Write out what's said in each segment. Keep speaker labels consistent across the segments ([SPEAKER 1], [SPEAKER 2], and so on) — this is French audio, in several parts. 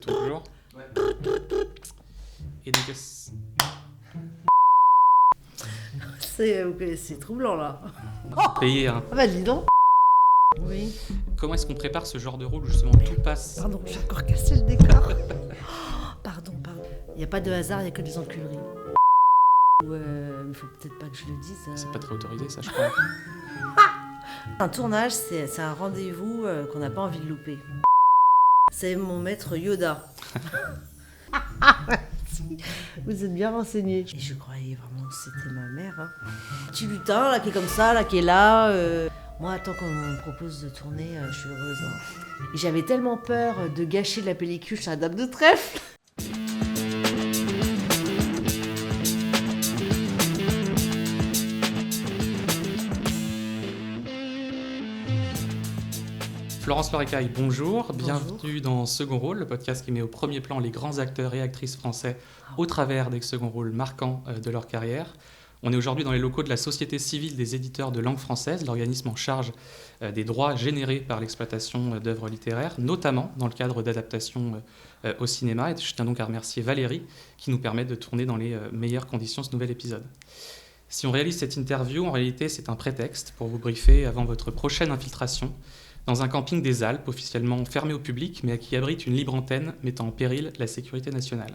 [SPEAKER 1] Toujours.
[SPEAKER 2] Ouais.
[SPEAKER 1] Et donc,
[SPEAKER 3] C'est troublant là.
[SPEAKER 1] payer un...
[SPEAKER 3] Ah bah dis donc. Oui.
[SPEAKER 1] Comment est-ce qu'on prépare ce genre de rôle où justement tout passe?
[SPEAKER 3] Pardon, j'ai encore cassé le décor. Pardon. Il n'y a pas de hasard, il n'y a que des enculeries. Il faut peut-être pas que je le dise.
[SPEAKER 1] C'est pas très autorisé, ça, je crois.
[SPEAKER 3] Un tournage, c'est un rendez-vous qu'on n'a pas envie de louper. C'est mon maître Yoda. Vous êtes bien renseignés. Et je croyais vraiment que c'était ma mère. Hein. Petit lutin là, qui est comme ça, là, qui est là. Moi, tant qu'on me propose de tourner, je suis heureuse. Hein. Et j'avais tellement peur de gâcher la pellicule sur la Dame de Trèfle.
[SPEAKER 1] Florence Lorecaille, bonjour.
[SPEAKER 3] Bonjour.
[SPEAKER 1] Bienvenue dans Second Rôle, le podcast qui met au premier plan les grands acteurs et actrices français au travers des seconds rôles marquants de leur carrière. On est aujourd'hui dans les locaux de la Société civile des éditeurs de langue française, l'organisme en charge des droits générés par l'exploitation d'œuvres littéraires, notamment dans le cadre d'adaptations au cinéma. Et je tiens donc à remercier Valérie qui nous permet de tourner dans les meilleures conditions ce nouvel épisode. Si on réalise cette interview, en réalité, c'est un prétexte pour vous briefer avant votre prochaine infiltration dans un camping des Alpes, officiellement fermé au public, mais qui abrite une libre antenne mettant en péril la sécurité nationale.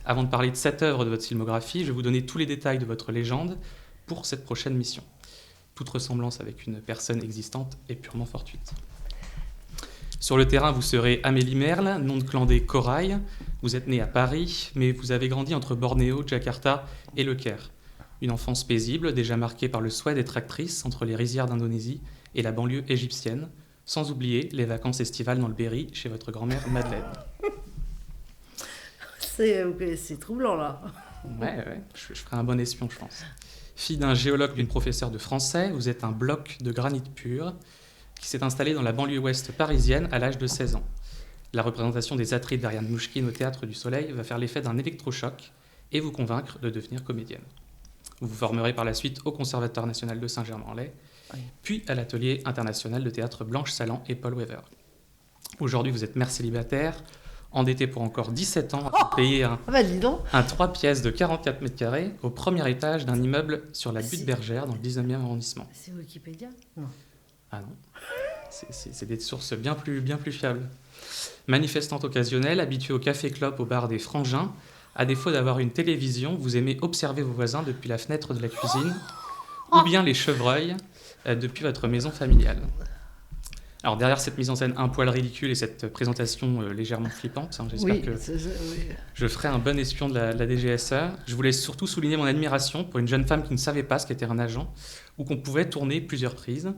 [SPEAKER 1] Avant de parler de cette œuvre de votre filmographie, je vais vous donner tous les détails de votre légende pour cette prochaine mission. Toute ressemblance avec une personne existante est purement fortuite. Sur le terrain, vous serez Amélie Merle, nom de clandé Corail. Vous êtes née à Paris, mais vous avez grandi entre Bornéo, Jakarta et Le Caire. Une enfance paisible, déjà marquée par le souhait d'être actrice entre les rizières d'Indonésie et la banlieue égyptienne, sans oublier les vacances estivales dans le Berry chez votre grand-mère Madeleine.
[SPEAKER 3] C'est troublant là.
[SPEAKER 1] Ouais, je ferai un bon espion, je pense. Fille d'un géologue, d'une professeure de français, vous êtes un bloc de granit pur qui s'est installé dans la banlieue ouest parisienne à l'âge de 16 ans. La représentation des Atrides d'Ariane Mouchkine au Théâtre du Soleil va faire l'effet d'un électrochoc et vous convaincre de devenir comédienne. Vous vous formerez par la suite au Conservatoire national de Saint-Germain-en-Laye, puis à l'Atelier international de théâtre Blanche Salan et Paul Weber. Aujourd'hui, vous êtes mère célibataire, endettée pour encore 17 ans à payer un 3 pièces de 44 mètres carrés au premier étage d'un immeuble sur la butte Bergère dans le 19e arrondissement.
[SPEAKER 3] C'est Wikipédia ? Non.
[SPEAKER 1] Ah non, c'est des sources bien plus fiables. Manifestante occasionnelle, habituée au café-clope au bar des Frangins, à défaut d'avoir une télévision, vous aimez observer vos voisins depuis la fenêtre de la cuisine, ou bien les chevreuils depuis votre maison familiale. Alors derrière cette mise en scène un poil ridicule et cette présentation légèrement flippante, j'espère que je ferai un bon espion de la DGSE, je voulais surtout souligner mon admiration pour une jeune femme qui ne savait pas ce qu'était un agent, ou qu'on pouvait tourner plusieurs prises,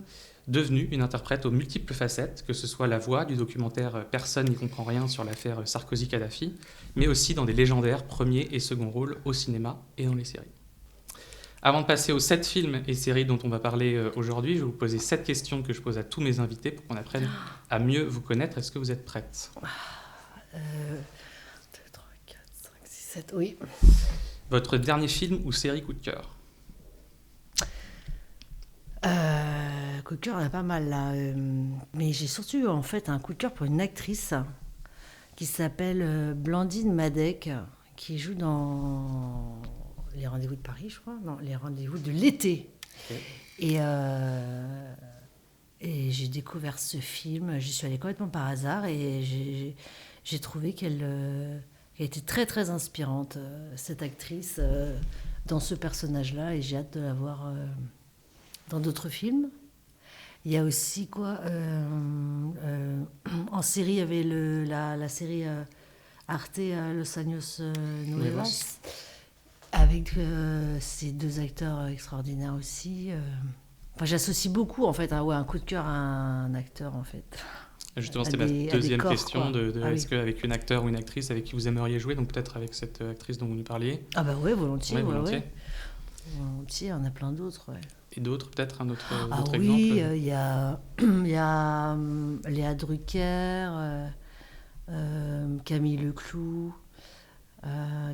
[SPEAKER 1] devenue une interprète aux multiples facettes, que ce soit la voix du documentaire « Personne n'y comprend rien » sur l'affaire Sarkozy-Kadhafi, mais aussi dans des légendaires premiers et seconds rôles au cinéma et dans les séries. Avant de passer aux 7 films et séries dont on va parler aujourd'hui, je vais vous poser 7 questions que je pose à tous mes invités pour qu'on apprenne à mieux vous connaître. Est-ce que vous êtes prête ?
[SPEAKER 3] 2, 3, 4, 5, 6, 7, oui.
[SPEAKER 1] Votre dernier film ou série coup de cœur ?
[SPEAKER 3] Coup de cœur, il y en a pas mal là. Mais j'ai surtout en fait un coup de cœur pour une actrice qui s'appelle Blandine Madec, qui joue dans Les Rendez-vous de Paris, je crois. Non, Les Rendez-vous de l'été. Okay. Et j'ai découvert ce film, j'y suis allée complètement par hasard et j'ai trouvé qu'elle était très très inspirante, cette actrice, dans ce personnage-là, et j'ai hâte de la voir dans d'autres films. Il y a aussi en série, il y avait la série Arte Los Años Nuevos, avec ces 2 acteurs extraordinaires aussi. J'associe beaucoup en fait un coup de cœur à un acteur en fait.
[SPEAKER 1] Justement, c'était ma deuxième question est-ce qu'avec une acteur ou une actrice avec qui vous aimeriez jouer, donc peut-être avec cette actrice dont vous nous parliez.
[SPEAKER 3] Ah bah ouais, volontiers.
[SPEAKER 1] Volontiers.
[SPEAKER 3] Volontiers, on a plein d'autres. Ouais.
[SPEAKER 1] Et d'autres, peut-être un autre exemple.
[SPEAKER 3] Oui, il y a Léa Drucker, Camille Leclou,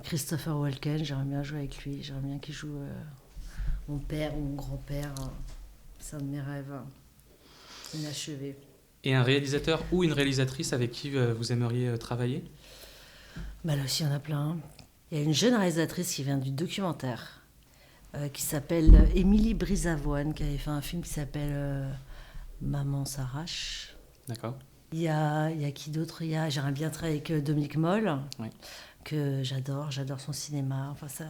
[SPEAKER 3] Christopher Walken, j'aimerais bien jouer avec lui, j'aimerais bien qu'il joue mon père ou mon grand-père, c'est un de mes rêves inachevé.
[SPEAKER 1] Et un réalisateur ou une réalisatrice avec qui vous aimeriez travailler?
[SPEAKER 3] Bah, là aussi, il y en a plein. Il y a une jeune réalisatrice qui vient du documentaire, qui s'appelle Émilie Brisavoine, qui avait fait un film qui s'appelle Maman s'arrache.
[SPEAKER 1] D'accord.
[SPEAKER 3] Il y a qui d'autre? J'aimerais bien travailler avec Dominique Moll,
[SPEAKER 1] Oui.
[SPEAKER 3] que j'adore son cinéma. Enfin, ça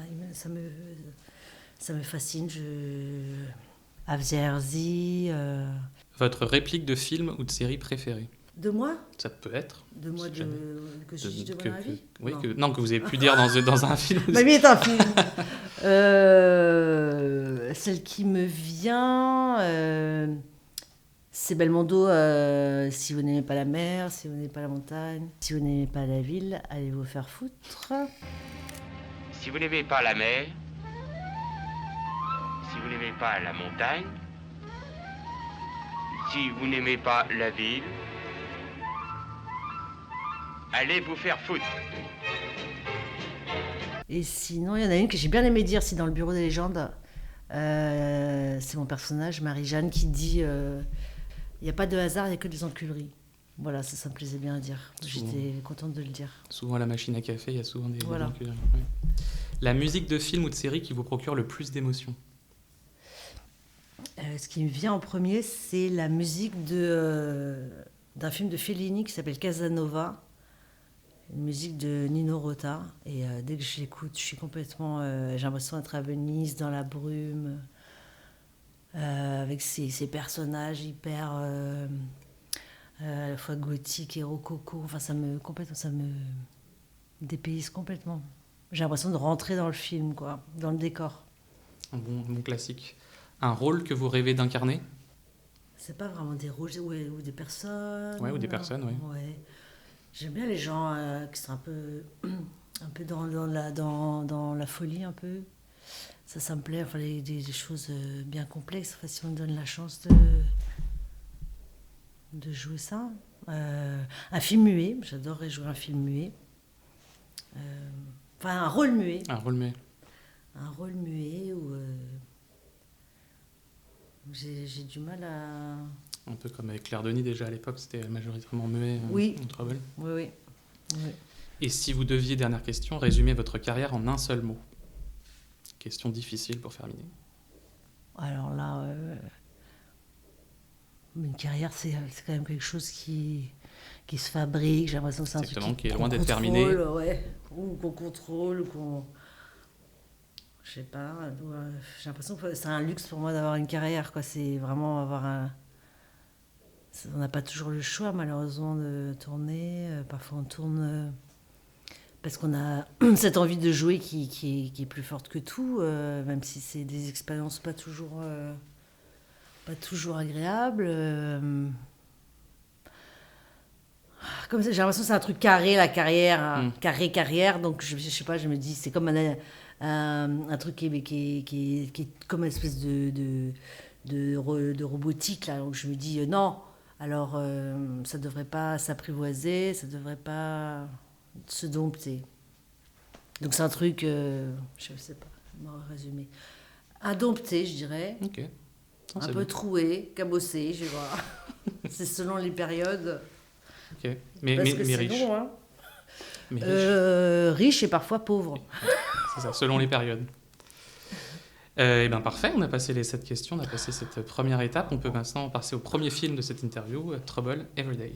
[SPEAKER 3] me fascine. Avzia Herzi.
[SPEAKER 1] Votre réplique de film ou de série préférée?
[SPEAKER 3] De moi?
[SPEAKER 1] Ça peut être.
[SPEAKER 3] De moi,
[SPEAKER 1] si jamais.
[SPEAKER 3] que je dis de mon avis?
[SPEAKER 1] Oui,
[SPEAKER 3] Non.
[SPEAKER 1] que vous avez pu dire dans un film.
[SPEAKER 3] Ma vie est un film. Celle qui me vient, c'est Belmondo. Si vous n'aimez pas la mer, si vous n'aimez pas la montagne, si vous n'aimez pas la ville, allez vous faire foutre.
[SPEAKER 2] Si vous n'aimez pas la mer, si vous n'aimez pas la montagne, si vous n'aimez pas la ville, allez vous faire foutre.
[SPEAKER 3] Et sinon, il y en a une que j'ai bien aimé dire, c'est dans le Bureau des légendes. C'est mon personnage, Marie-Jeanne, qui dit il n'y a pas de hasard, il n'y a que des enculeries. Voilà, ça me plaisait bien à dire.
[SPEAKER 1] Souvent.
[SPEAKER 3] J'étais contente de le dire.
[SPEAKER 1] Souvent à la machine à café, il y a souvent des
[SPEAKER 3] Voilà.
[SPEAKER 1] enculés. Oui. La musique de film ou de série qui vous procure le plus d'émotions?
[SPEAKER 3] Ce qui me vient en premier, c'est la musique d'un film de Fellini qui s'appelle Casanova, une musique de Nino Rota. Et dès que je l'écoute, je suis complètement... j'ai l'impression d'être à Venise, dans la brume, avec ces personnages hyper... à la fois gothiques et rococo. Enfin, ça me dépayse complètement. J'ai l'impression de rentrer dans le film, quoi, dans le décor.
[SPEAKER 1] Un bon classique. Un rôle que vous rêvez d'incarner?
[SPEAKER 3] C'est pas vraiment des rôles ou des personnes.
[SPEAKER 1] Ouais, ou des personnes, oui.
[SPEAKER 3] Ouais. J'aime bien les gens qui sont un peu dans la folie, un peu. Ça me plaît. Enfin, des choses bien complexes. Enfin, si on me donne la chance de jouer ça. Un film muet. J'adorerais jouer un film muet. Enfin, un rôle muet.
[SPEAKER 1] Un rôle muet.
[SPEAKER 3] Un rôle muet où j'ai du mal à...
[SPEAKER 1] Un peu comme avec Claire Denis déjà à l'époque, c'était majoritairement muet
[SPEAKER 3] Oui.
[SPEAKER 1] en Trouble.
[SPEAKER 3] Oui.
[SPEAKER 1] Et si vous deviez, dernière question, résumer votre carrière en un seul mot? Question difficile pour terminer.
[SPEAKER 3] Alors là, une carrière, c'est quand même quelque chose qui se fabrique. J'ai l'impression que c'est un truc
[SPEAKER 1] qui est loin
[SPEAKER 3] qu'on
[SPEAKER 1] d'être terminé.
[SPEAKER 3] Ouais. Ou qu'on contrôle, ou qu'on... Je sais pas. J'ai l'impression que c'est un luxe pour moi d'avoir une carrière, quoi. C'est vraiment avoir un... On n'a pas toujours le choix, malheureusement, de tourner. Parfois, on tourne parce qu'on a cette envie de jouer qui est plus forte que tout, même si c'est des expériences pas toujours agréables. Comme ça, j'ai l'impression que c'est un truc carré, la carrière, carrière. Donc, je sais pas, je me dis, c'est comme un truc qui est comme une espèce de robotique, là. Donc, je me dis, non. Alors, ça ne devrait pas s'apprivoiser, ça ne devrait pas se dompter. Donc, c'est un truc, je ne sais pas comment résumer. Indompté, je dirais.
[SPEAKER 1] Ok.
[SPEAKER 3] Un peu troué, cabossé, je vais voir. C'est selon les périodes.
[SPEAKER 1] Ok. Mais
[SPEAKER 3] c'est
[SPEAKER 1] riche.
[SPEAKER 3] long, hein.
[SPEAKER 1] Mais riche.
[SPEAKER 3] Riche et parfois pauvre.
[SPEAKER 1] C'est ça, selon les périodes. Eh bien parfait, on a passé les 7 questions, on a passé cette première étape. On peut maintenant passer au premier film de cette interview, Trouble Everyday.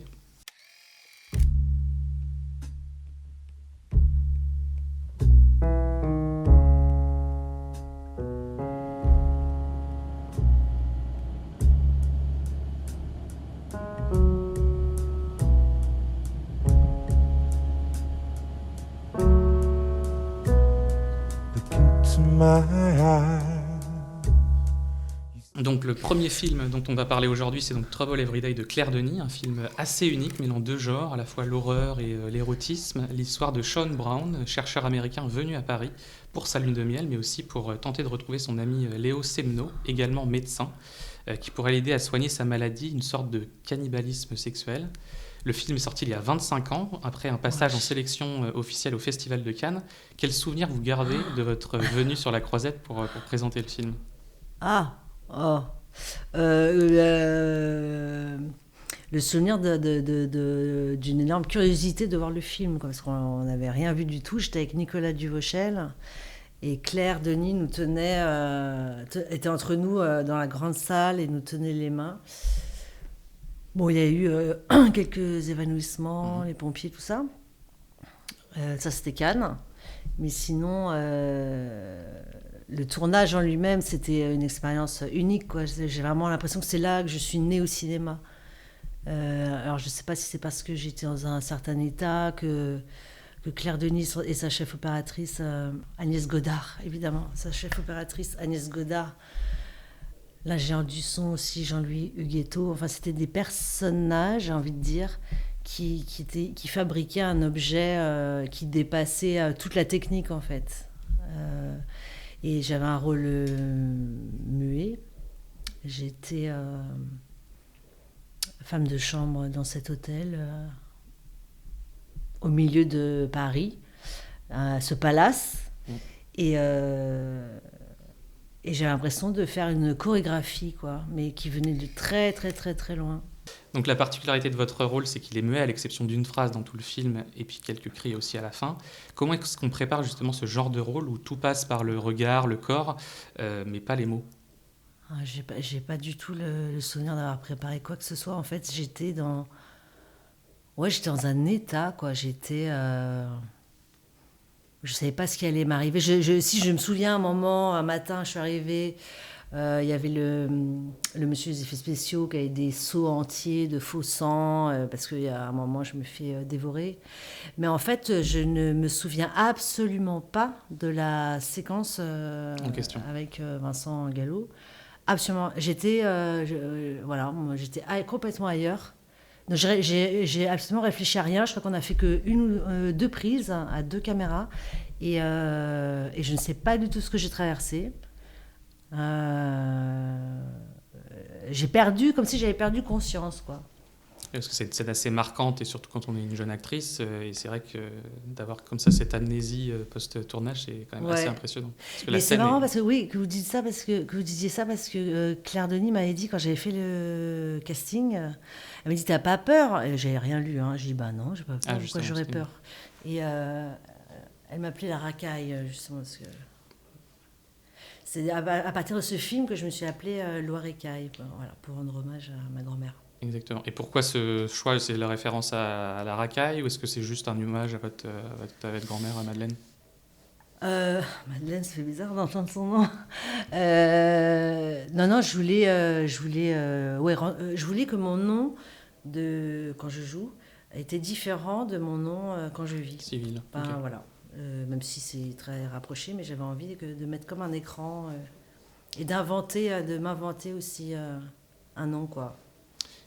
[SPEAKER 1] Donc le premier film dont on va parler aujourd'hui, c'est donc Trouble Everyday de Claire Denis, un film assez unique, mêlant deux genres, à la fois l'horreur et l'érotisme, l'histoire de Sean Brown, chercheur américain venu à Paris pour sa lune de miel, mais aussi pour tenter de retrouver son ami Léo Semno, également médecin, qui pourrait l'aider à soigner sa maladie, une sorte de cannibalisme sexuel. Le film est sorti il y a 25 ans, après un passage en sélection officielle au Festival de Cannes. Quel souvenir vous gardez de votre venue sur la Croisette pour présenter le film ?
[SPEAKER 3] le souvenir d'une énorme curiosité de voir le film, quoi, parce qu'on n'avait rien vu du tout. J'étais avec Nicolas Duvauchel et Claire Denis nous était entre nous dans la grande salle et nous tenait les mains. Bon, il y a eu quelques évanouissements, les pompiers, tout ça. Ça, c'était Cannes. Mais sinon, le tournage en lui-même, c'était une expérience unique, quoi. J'ai vraiment l'impression que c'est là que je suis née au cinéma. Alors, je ne sais pas si c'est parce que j'étais dans un certain état que Claire Denis et sa chef opératrice, Agnès Godard, évidemment, sa chef opératrice, Agnès Godard, l'ingénieur du son aussi, Jean-Louis Huguetto. Enfin, c'était des personnages, j'ai envie de dire, qui fabriquaient un objet qui dépassait toute la technique, en fait. Et j'avais un rôle muet. J'étais femme de chambre dans cet hôtel, au milieu de Paris, ce palace. Et j'avais l'impression de faire une chorégraphie, quoi, mais qui venait de très, très, très, très loin.
[SPEAKER 1] Donc la particularité de votre rôle, c'est qu'il est muet à l'exception d'une phrase dans tout le film et puis quelques cris aussi à la fin. Comment est-ce qu'on prépare justement ce genre de rôle où tout passe par le regard, le corps, mais pas les mots?
[SPEAKER 3] J'ai pas du tout le souvenir d'avoir préparé quoi que ce soit. En fait, j'étais dans un état, quoi. Je savais pas ce qui allait m'arriver. Si je me souviens un matin, je suis arrivée, il y avait le monsieur des effets spéciaux qui avait des seaux entiers de faux sang, parce qu'il y a un moment, je me fais dévorer. Mais en fait, je ne me souviens absolument pas de la séquence
[SPEAKER 1] En question.
[SPEAKER 3] avec Vincent Gallo. Absolument. J'étais complètement ailleurs. Donc, j'ai absolument réfléchi à rien. Je crois qu'on a fait que une ou deux prises à 2 caméras. Et je ne sais pas du tout ce que j'ai traversé. J'ai perdu, comme si j'avais perdu conscience, quoi.
[SPEAKER 1] Parce que c'est une scène assez marquante, et surtout quand on est une jeune actrice. Et c'est vrai que d'avoir comme ça cette amnésie post-tournage, c'est quand même assez impressionnant. Parce que
[SPEAKER 3] mais c'est marrant parce que que vous disiez ça parce que Claire Denis m'avait dit quand j'avais fait le casting, elle m'a dit t'as pas peur? Et j'avais rien lu, hein. J'ai dit bah non, j'ai pas peur. Pourquoi j'aurais peur? Et elle m'appelait la racaille, justement, parce que c'est à partir de ce film que je me suis appelée Loire-Écaille, voilà, pour rendre hommage à ma grand-mère.
[SPEAKER 1] Exactement. Et pourquoi ce choix? C'est la référence à la racaille, ou est-ce que c'est juste un hommage à votre grand-mère, à Madeleine?
[SPEAKER 3] Madeleine, ça fait bizarre d'entendre son nom. Non, je voulais que mon nom quand je joue était différent de mon nom quand je vis.
[SPEAKER 1] Civil.
[SPEAKER 3] Ben,
[SPEAKER 1] Okay.
[SPEAKER 3] Voilà. Même si c'est très rapproché, mais j'avais envie de mettre comme un écran et de m'inventer aussi un nom, quoi.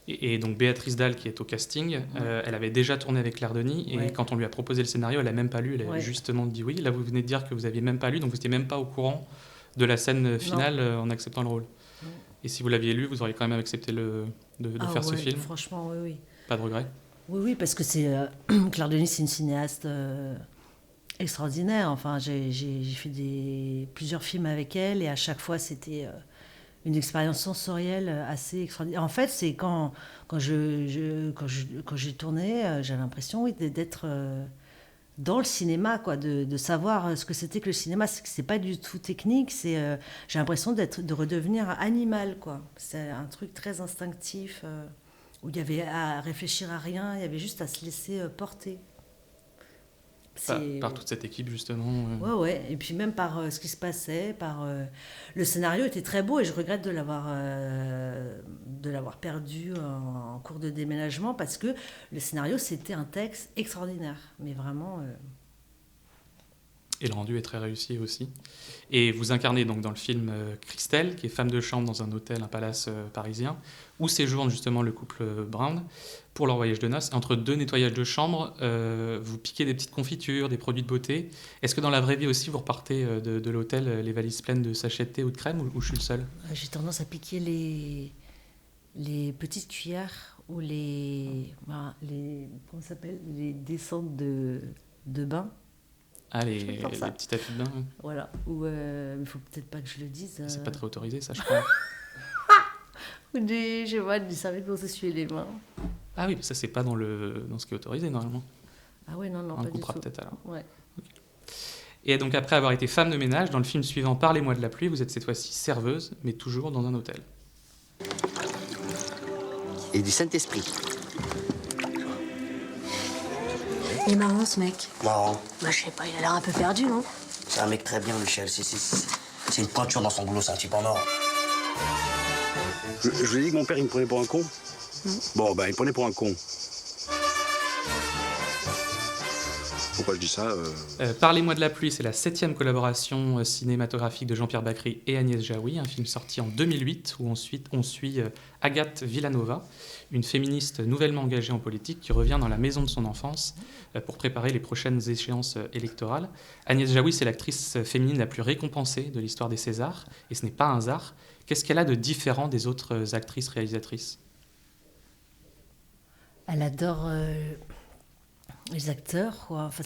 [SPEAKER 1] Et donc Béatrice Dalle, qui est au casting, elle avait déjà tourné avec Claire Denis, et quand on lui a proposé le scénario, elle n'a même pas lu, elle a justement dit oui. Là, vous venez de dire que vous n'aviez même pas lu, donc vous n'étiez même pas au courant de la scène finale en acceptant le rôle. Non. Et si vous l'aviez lu, vous auriez quand même accepté de faire ce film?
[SPEAKER 3] Franchement, oui.
[SPEAKER 1] Pas de regret?
[SPEAKER 3] Oui, parce que Claire Denis, c'est une cinéaste extraordinaire. Enfin, j'ai fait plusieurs films avec elle, et à chaque fois, c'était une expérience sensorielle assez extraordinaire. En fait, c'est quand j'ai tourné, j'avais l'impression d'être dans le cinéma, quoi, de savoir ce que c'était que le cinéma. C'est pas du tout technique, j'ai l'impression de redevenir animal, quoi. C'est un truc très instinctif où il y avait à réfléchir à rien, il y avait juste à se laisser porter.
[SPEAKER 1] Par toute cette équipe, justement.
[SPEAKER 3] Ouais. Et puis même par ce qui se passait, le scénario était très beau, et je regrette de l'avoir perdu en cours de déménagement, parce que le scénario, c'était un texte extraordinaire, mais vraiment.
[SPEAKER 1] Et le rendu est très réussi aussi. Et vous incarnez donc dans le film Christelle, qui est femme de chambre dans un hôtel, un palace parisien, où séjourne justement le couple Brown pour leur voyage de noces. Entre 2 nettoyages de chambre, vous piquez des petites confitures, des produits de beauté. Est-ce que dans la vraie vie aussi, vous repartez de l'hôtel les valises pleines de sachets de thé ou de crème, ou je suis le seul?
[SPEAKER 3] J'ai tendance à piquer les petites cuillères ou comment ça s'appelle, les descentes de bain.
[SPEAKER 1] Ah, les petits tapis de bain. Ouais.
[SPEAKER 3] Voilà. Il ne faut peut-être pas que je le dise.
[SPEAKER 1] C'est pas très autorisé, ça, je crois.
[SPEAKER 3] Je vois, du service pour s'essuyer les mains.
[SPEAKER 1] Ah oui, ça c'est pas dans ce qui est autorisé normalement.
[SPEAKER 3] Ah ouais, non,
[SPEAKER 1] On
[SPEAKER 3] pas
[SPEAKER 1] le
[SPEAKER 3] du
[SPEAKER 1] coupera
[SPEAKER 3] tout.
[SPEAKER 1] peut-être alors.
[SPEAKER 3] Ouais.
[SPEAKER 1] Et donc après avoir été femme de ménage, dans le film suivant Parlez-moi de la pluie, vous êtes cette fois-ci serveuse, mais toujours dans un hôtel.
[SPEAKER 4] Et du Saint-Esprit.
[SPEAKER 5] Il est marrant ce mec.
[SPEAKER 6] Marrant.
[SPEAKER 5] Bah je sais pas, il a l'air un peu perdu, non?
[SPEAKER 6] C'est un mec très bien, Michel. C'est une pointure dans son boulot, c'est un type en or.
[SPEAKER 7] Je vous ai dit que mon père, il me prenait pour un con. Bon, ben, il me prenait pour un con. Pourquoi je dis ça
[SPEAKER 1] Parlez-moi de la pluie, c'est la 7e collaboration cinématographique de Jean-Pierre Bacri et Agnès Jaoui, un film sorti en 2008 où on suit Agathe Villanova, une féministe nouvellement engagée en politique qui revient dans la maison de son enfance pour préparer les prochaines échéances électorales. Agnès Jaoui, c'est l'actrice féminine la plus récompensée de l'histoire des Césars, et ce n'est pas un hasard. Qu'est-ce qu'elle a de différent des autres actrices réalisatrices ?
[SPEAKER 3] Elle adore les acteurs, quoi. Enfin,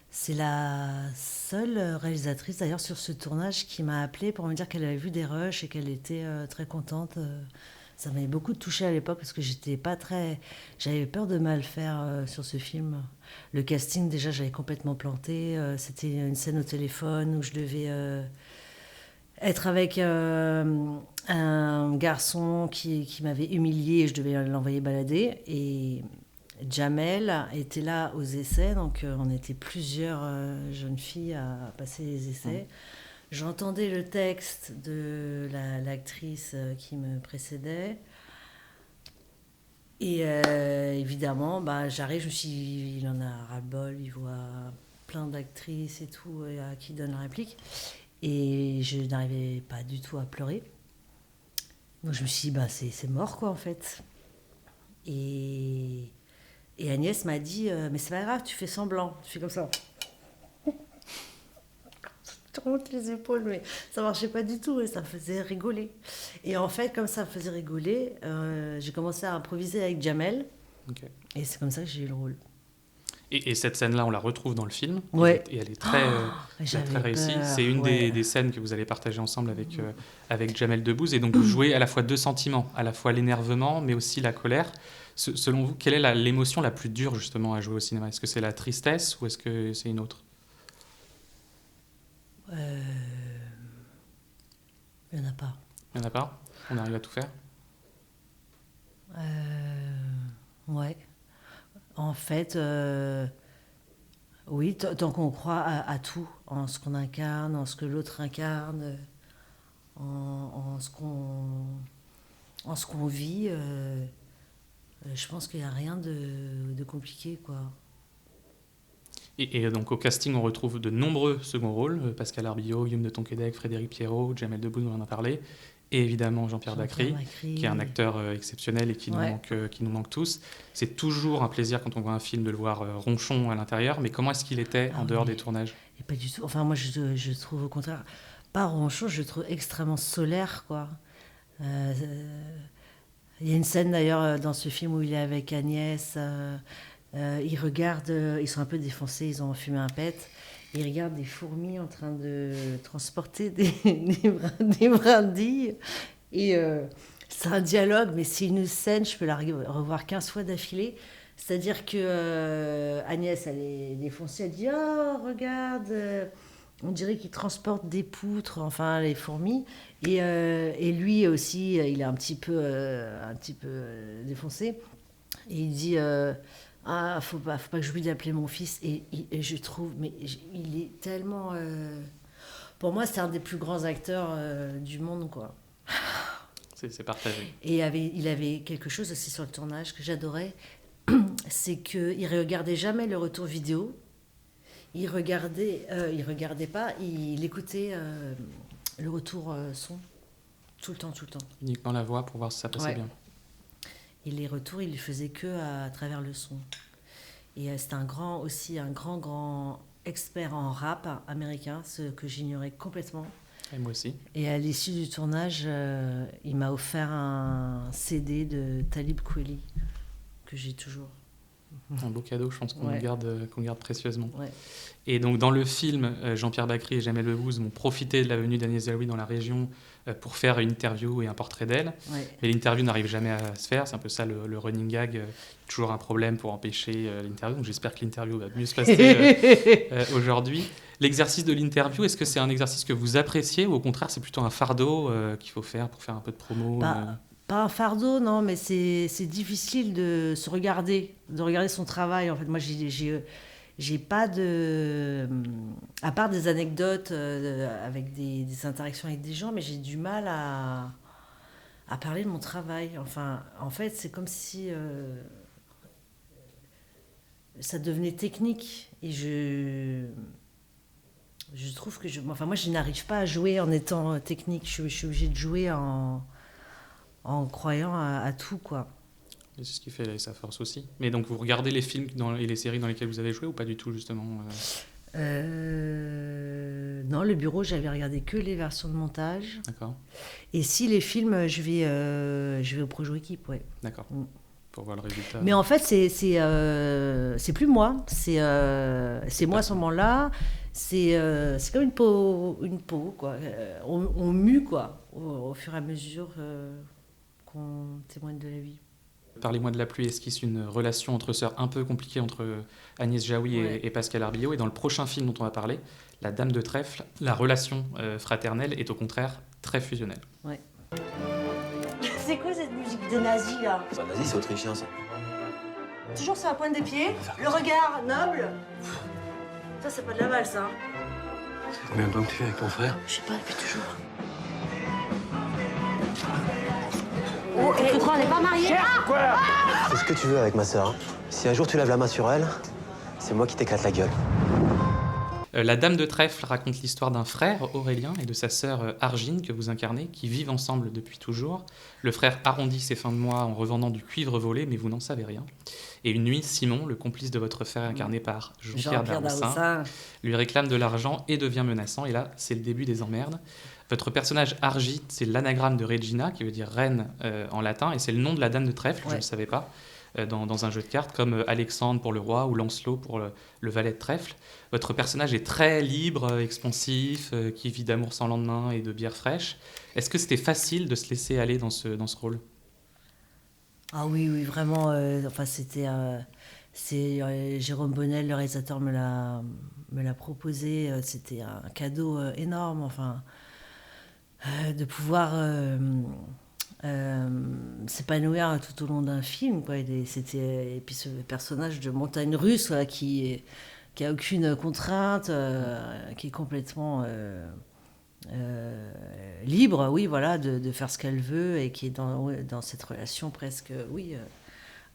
[SPEAKER 3] c'est la seule réalisatrice, d'ailleurs, sur ce tournage qui m'a appelée pour me dire qu'elle avait vu des rushs et qu'elle était très contente. Ça m'avait beaucoup touchée à l'époque parce que j'avais peur de mal faire sur ce film. Le casting, déjà, j'avais complètement planté. C'était une scène au téléphone où je devais être avec un garçon qui m'avait humiliée et je devais l'envoyer balader. Et Jamel était là aux essais, donc on était plusieurs jeunes filles à passer les essais. J'entendais le texte de l'actrice qui me précédait. Et évidemment, j'arrive, je me suis dit, il en a ras-le-bol, il voit plein d'actrices et tout, à qui donne la réplique. Et je n'arrivais pas du tout à pleurer. Donc je me suis dit, c'est mort, quoi, en fait. Et Agnès m'a dit, mais c'est pas grave, tu fais semblant, tu fais comme ça. Je remonte les épaules, mais ça marchait pas du tout et ça me faisait rigoler. Et en fait, comme ça me faisait rigoler, j'ai commencé à improviser avec Jamel.
[SPEAKER 1] Okay.
[SPEAKER 3] Et c'est comme ça que j'ai eu le rôle.
[SPEAKER 1] Et cette scène-là, on la retrouve dans le film.
[SPEAKER 3] Ouais.
[SPEAKER 1] Et elle est très réussie.
[SPEAKER 3] Peur,
[SPEAKER 1] c'est une des scènes que vous allez partager ensemble avec Jamel Debbouze. Et donc, vous jouez à la fois deux sentiments, à la fois l'énervement, mais aussi la colère. Selon vous, quelle est l'émotion la plus dure, justement, à jouer au cinéma ? Est-ce que c'est la tristesse ou est-ce que c'est une autre ?
[SPEAKER 3] Il n'y en a pas.
[SPEAKER 1] Il n'y en a pas ? On arrive à tout faire ?
[SPEAKER 3] Ouais. En fait, oui, tant qu'on croit à tout, en ce qu'on incarne, en ce que l'autre incarne, en ce qu'on vit, je pense qu'il n'y a rien de compliqué, quoi.
[SPEAKER 1] Et donc au casting, on retrouve de nombreux seconds rôles, Pascal Arbillot, Guillaume de Tonquédec, Frédéric Pierrot, Jamel Debbouze, on en a parlé, et évidemment Jean-Pierre Bacri, qui est un acteur exceptionnel et qui nous manque tous. C'est toujours un plaisir quand on voit un film de le voir ronchon à l'intérieur, mais comment est-ce qu'il était en dehors des tournages ?
[SPEAKER 3] Et pas du tout. Enfin, moi, je trouve au contraire, pas ronchon, je le trouve extrêmement solaire, quoi. Il y a une scène d'ailleurs dans ce film où il est avec Agnès. Ils regardent, ils sont un peu défoncés, ils ont fumé un pet. Ils regardent des fourmis en train de transporter des brindilles. Et c'est un dialogue, mais c'est une scène, je peux la revoir 15 fois d'affilée. C'est-à-dire que Agnès, elle est défoncée, elle dit « Oh, regarde, on dirait qu'il transporte des poutres, enfin les fourmis. » Et lui aussi, il est un petit peu défoncé. Et il dit faut pas que j'oublie d'appeler mon fils. Et je trouve, mais il est tellement... pour moi, c'est un des plus grands acteurs du monde, quoi.
[SPEAKER 1] C'est partagé.
[SPEAKER 3] Et il avait quelque chose aussi sur le tournage que j'adorais, c'est qu'il ne regardait jamais le retour vidéo. Il regardait pas, il écoutait le retour son tout le temps.
[SPEAKER 1] Uniquement la voix pour voir si ça passait bien.
[SPEAKER 3] Et les retours, il les faisait que à travers le son. Et c'est un grand expert en rap américain, ce que j'ignorais complètement.
[SPEAKER 1] Et moi aussi.
[SPEAKER 3] Et à l'issue du tournage, il m'a offert un CD de Talib Kweli, que j'ai toujours.
[SPEAKER 1] Un beau cadeau, je pense qu'on
[SPEAKER 3] Ouais.
[SPEAKER 1] qu'on garde précieusement.
[SPEAKER 3] Ouais.
[SPEAKER 1] Et donc dans le film, Jean-Pierre Bacry et Jamel Debbouze m'ont profité de la venue d'Agnès Jaoui dans la région pour faire une interview et un portrait d'elle.
[SPEAKER 3] Ouais.
[SPEAKER 1] Mais l'interview n'arrive jamais à se faire, c'est un peu ça le running gag, toujours un problème pour empêcher l'interview. Donc j'espère que l'interview va mieux se passer aujourd'hui. L'exercice de l'interview, est-ce que c'est un exercice que vous appréciez ou au contraire c'est plutôt un fardeau qu'il faut faire pour faire un peu de promo
[SPEAKER 3] Pas un fardeau, non, mais c'est difficile de se regarder, de regarder son travail. En fait, moi, j'ai pas de... À part des anecdotes avec des interactions avec des gens, mais j'ai du mal à parler de mon travail. Enfin, en fait, c'est comme si ça devenait technique. Et je trouve que... Enfin, moi, je n'arrive pas à jouer en étant technique. Je suis obligée de jouer en croyant à tout, quoi.
[SPEAKER 1] Et c'est ce qui fait sa force aussi. Mais donc vous regardez les films et les séries dans lesquelles vous avez joué ou pas du tout justement
[SPEAKER 3] Non, le bureau, j'avais regardé que les versions de montage.
[SPEAKER 1] D'accord.
[SPEAKER 3] Et si les films, je vais au Projo Équipe, ouais.
[SPEAKER 1] D'accord. Pour voir le résultat.
[SPEAKER 3] Mais en fait, c'est plus moi. C'est moi à ce moment-là. C'est comme une peau quoi. On mue, quoi, au fur et à mesure qu'on témoigne de la vie.
[SPEAKER 1] Parlez-moi de la pluie esquisse une relation entre sœurs un peu compliquée entre Agnès Jaoui et Pascal Arbillot. Et dans le prochain film dont on va parler, La Dame de Trèfle, la relation fraternelle est au contraire très fusionnelle.
[SPEAKER 3] Ouais. C'est quoi cette musique de nazi, là?
[SPEAKER 6] Bah, vas-y, c'est autrichien, ça.
[SPEAKER 3] Toujours sur la pointe des pieds, le regard noble. Ça, c'est pas de la valse, hein.
[SPEAKER 7] Combien de temps que tu fais avec ton frère?
[SPEAKER 5] Je sais pas, depuis toujours. Oh, et tu crois on n'est pas mariés?
[SPEAKER 8] Fais ce que tu veux avec ma sœur. Si un jour tu lèves la main sur elle, c'est moi qui t'éclate la gueule.
[SPEAKER 1] La Dame de Trèfle raconte l'histoire d'un frère, Aurélien, et de sa sœur Argine, que vous incarnez, qui vivent ensemble depuis toujours. Le frère arrondit ses fins de mois en revendant du cuivre volé, mais vous n'en savez rien. Et une nuit, Simon, le complice de votre frère incarné par Jean-Pierre Darroussin, lui réclame de l'argent et devient menaçant. Et là, c'est le début des emmerdes. Votre personnage Argite, c'est l'anagramme de Regina, qui veut dire reine en latin, et c'est le nom de la Dame de Trèfle, je ne le savais pas, dans un jeu de cartes, comme Alexandre pour le roi ou Lancelot pour le valet de trèfle. Votre personnage est très libre, expansif, qui vit d'amour sans lendemain et de bière fraîche. Est-ce que c'était facile de se laisser aller dans ce rôle ?
[SPEAKER 3] Ah oui, oui, vraiment. Enfin, c'était... Jérôme Bonnel, le réalisateur, me l'a proposé. C'était un cadeau énorme, enfin, de pouvoir s'épanouir tout au long d'un film, quoi. Et puis ce personnage de montagne russe, quoi, qui a aucune contrainte, qui est complètement libre, oui, voilà, de faire ce qu'elle veut, et qui est dans cette relation presque, oui,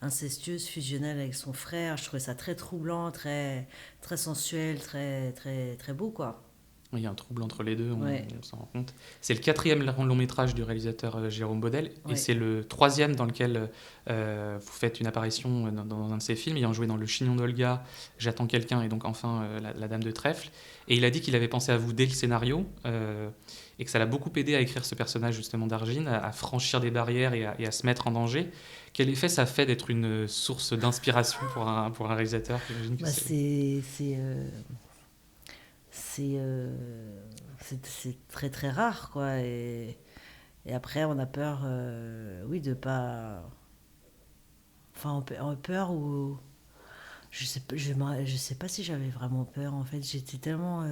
[SPEAKER 3] incestueuse, fusionnelle avec son frère. Je trouvais ça très troublant, très, très sensuel, très, très, très beau, quoi.
[SPEAKER 1] Oui, il y a un trouble entre les deux, on s'en rend compte. C'est le 4e long métrage du réalisateur Jérôme Bonnel, et c'est le 3e dans lequel vous faites une apparition dans un de ses films, ayant joué dans Le Chignon d'Olga, J'attends quelqu'un, et donc enfin la Dame de Trèfle. Et il a dit qu'il avait pensé à vous dès le scénario, et que ça l'a beaucoup aidé à écrire ce personnage justement d'Argine, à franchir des barrières et à se mettre en danger. Quel effet ça fait d'être une source d'inspiration pour un réalisateur? J'imagine que
[SPEAKER 3] c'est très très rare, quoi, et après on a peur, oui, de pas, enfin, on a peur, ou je sais pas si j'avais vraiment peur, en fait. J'étais tellement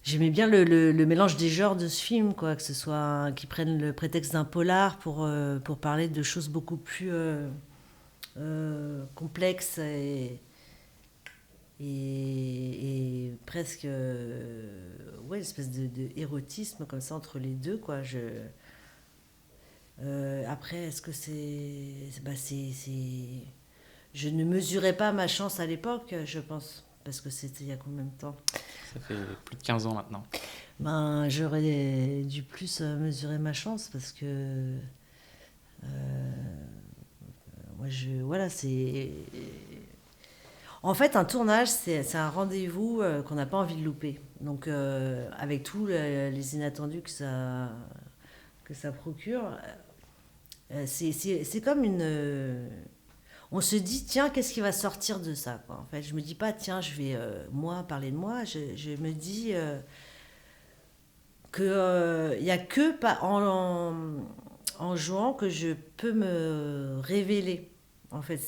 [SPEAKER 3] j'aimais bien le mélange des genres de ce film, quoi, que ce soit qu'ils prennent le prétexte d'un polar pour parler de choses beaucoup plus complexes et presque ouais, une espèce de érotisme comme ça entre les deux, quoi. Après, est-ce que je ne mesurais pas ma chance à l'époque, je pense, parce que c'était il y a combien de temps?
[SPEAKER 1] Ça fait plus de 15 ans maintenant.
[SPEAKER 3] Ben, j'aurais dû plus mesurer ma chance, parce que moi, voilà, c'est... En fait, un tournage, c'est un rendez-vous qu'on n'a pas envie de louper. Donc, avec tous les inattendus que ça procure, c'est comme une... on se dit, tiens, qu'est-ce qui va sortir de ça, quoi. En fait, je me dis pas, tiens, je vais, moi, parler de moi. Je me dis que il y a que en jouant que je peux me révéler. En fait,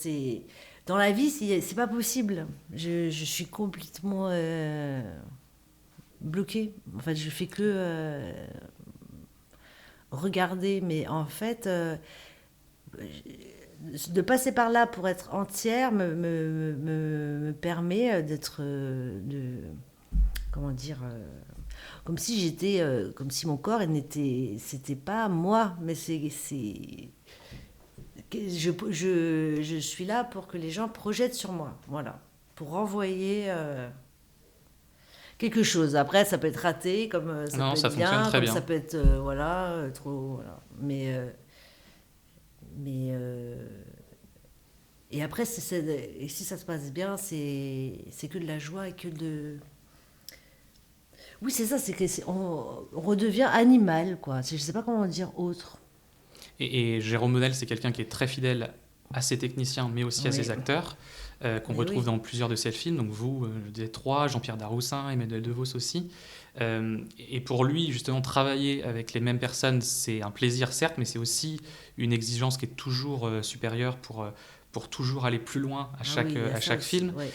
[SPEAKER 3] dans la vie, c'est pas possible. Je suis complètement bloquée. En fait, je fais que regarder. Mais en fait, de passer par là pour être entière me permet d'être... comment dire comme si j'étais... comme si mon corps, c'était pas moi, mais je suis là pour que les gens projettent sur moi, voilà, pour renvoyer quelque chose. Après, ça peut être raté, comme ça peut être bien, comme ça peut être voilà, trop, voilà. Mais et après, et si ça se passe bien, c'est que de la joie et que de... Oui, c'est ça, on redevient animal, quoi. Je sais pas comment dire autre.
[SPEAKER 1] Et Jérôme Bonnel, c'est quelqu'un qui est très fidèle à ses techniciens, mais aussi à ses acteurs, qu'on retrouve dans plusieurs de ses films. Donc vous, je disais 3, Jean-Pierre Daroussin, Emmanuel DeVos aussi. Et pour lui, justement, travailler avec les mêmes personnes, c'est un plaisir, certes, mais c'est aussi une exigence qui est toujours supérieure pour toujours aller plus loin à chaque film. Oui.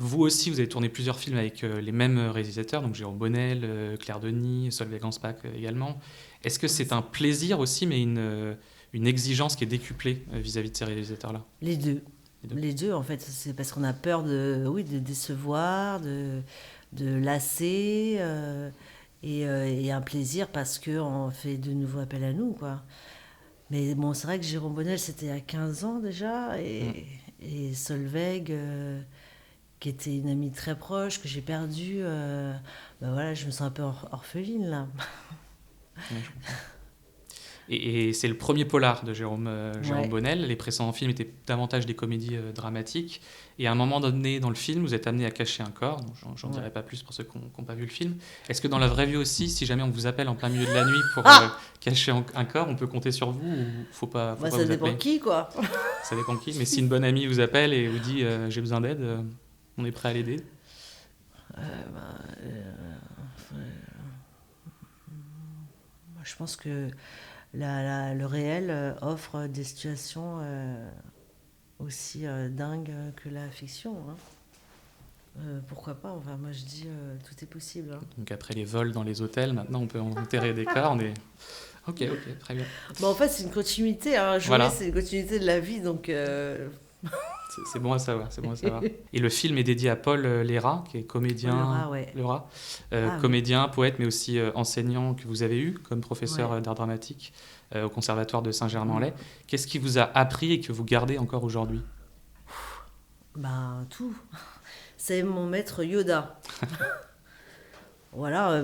[SPEAKER 1] Vous aussi, vous avez tourné plusieurs films avec les mêmes réalisateurs, donc Jérôme Bonnel, Claire Denis, Solveig Gansbach également. Est-ce que c'est un plaisir aussi, mais une exigence qui est décuplée vis-à-vis de ces réalisateurs-là ?
[SPEAKER 3] Les deux. Les deux, en fait. C'est parce qu'on a peur de décevoir, de lasser, et un plaisir parce qu'on fait de nouveaux appels à nous, quoi. Mais bon, c'est vrai que Jérôme Bonnel, c'était à 15 ans déjà, et Solveig... qui était une amie très proche, que j'ai perdue. Voilà, je me sens un peu orpheline, là.
[SPEAKER 1] Et c'est le premier polar de Jérôme Bonnel. Les précédents films étaient davantage des comédies dramatiques. Et à un moment donné dans le film, vous êtes amené à cacher un corps. J'en dirai pas plus pour ceux qui n'ont pas vu le film. Est-ce que dans la vraie vie aussi, si jamais on vous appelle en plein milieu de la nuit pour cacher un corps, on peut compter sur vous ou faut pas
[SPEAKER 3] ça
[SPEAKER 1] vous
[SPEAKER 3] dépend
[SPEAKER 1] appeler
[SPEAKER 3] qui, quoi.
[SPEAKER 1] Ça dépend qui. Mais si une bonne amie vous appelle et vous dit j'ai besoin d'aide, on est prêt à l'aider.
[SPEAKER 3] Je pense que le réel offre des situations aussi dingues que la fiction. Hein. Pourquoi pas ? Enfin, moi, je dis tout est possible. Hein.
[SPEAKER 1] Donc après les vols dans les hôtels, maintenant on peut enterrer des corps. Ok, très bien.
[SPEAKER 3] Bon, en fait, c'est une continuité. Hein. Jouer, c'est une continuité de la vie, donc...
[SPEAKER 1] C'est bon à savoir, Et le film est dédié à Paul Léra, qui est comédien, comédien, poète, mais aussi enseignant que vous avez eu comme professeur d'art dramatique au Conservatoire de Saint-Germain-en-Laye. Qu'est-ce qui vous a appris et que vous gardez encore aujourd'hui ?
[SPEAKER 3] Tout. C'est mon maître Yoda. Voilà,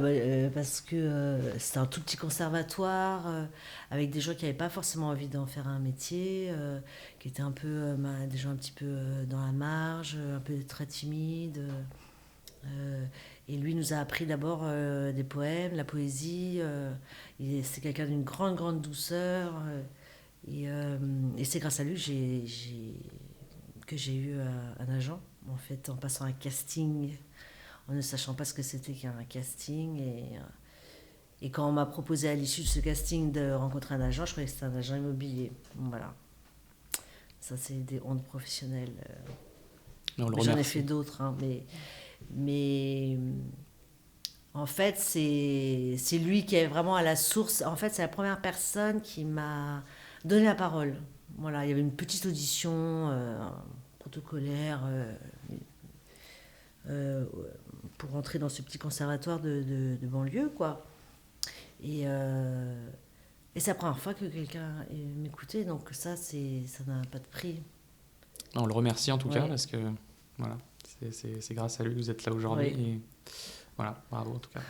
[SPEAKER 3] parce que c'était un tout petit conservatoire avec des gens qui n'avaient pas forcément envie d'en faire un métier, qui étaient un peu des gens un petit peu dans la marge, un peu très timides. Et lui nous a appris d'abord des poèmes, la poésie. C'est quelqu'un d'une grande, grande douceur. Et c'est grâce à lui que j'ai eu un agent, en fait, en passant un casting... en ne sachant pas ce que c'était qu'un casting. Et quand on m'a proposé à l'issue de ce casting de rencontrer un agent, je croyais que c'était un agent immobilier. Voilà. Ça, c'est des hontes professionnelles. J'en ai fait d'autres. Hein, mais en fait, c'est lui qui est vraiment à la source. En fait, c'est la première personne qui m'a donné la parole. Voilà, il y avait une petite audition protocolaire... pour rentrer dans ce petit conservatoire de banlieue, quoi. Et c'est la première fois que quelqu'un m'écoutait, donc ça n'a pas de prix.
[SPEAKER 1] On le remercie en tout cas, parce que voilà, c'est grâce à lui que vous êtes là aujourd'hui. Et voilà, bravo en tout cas.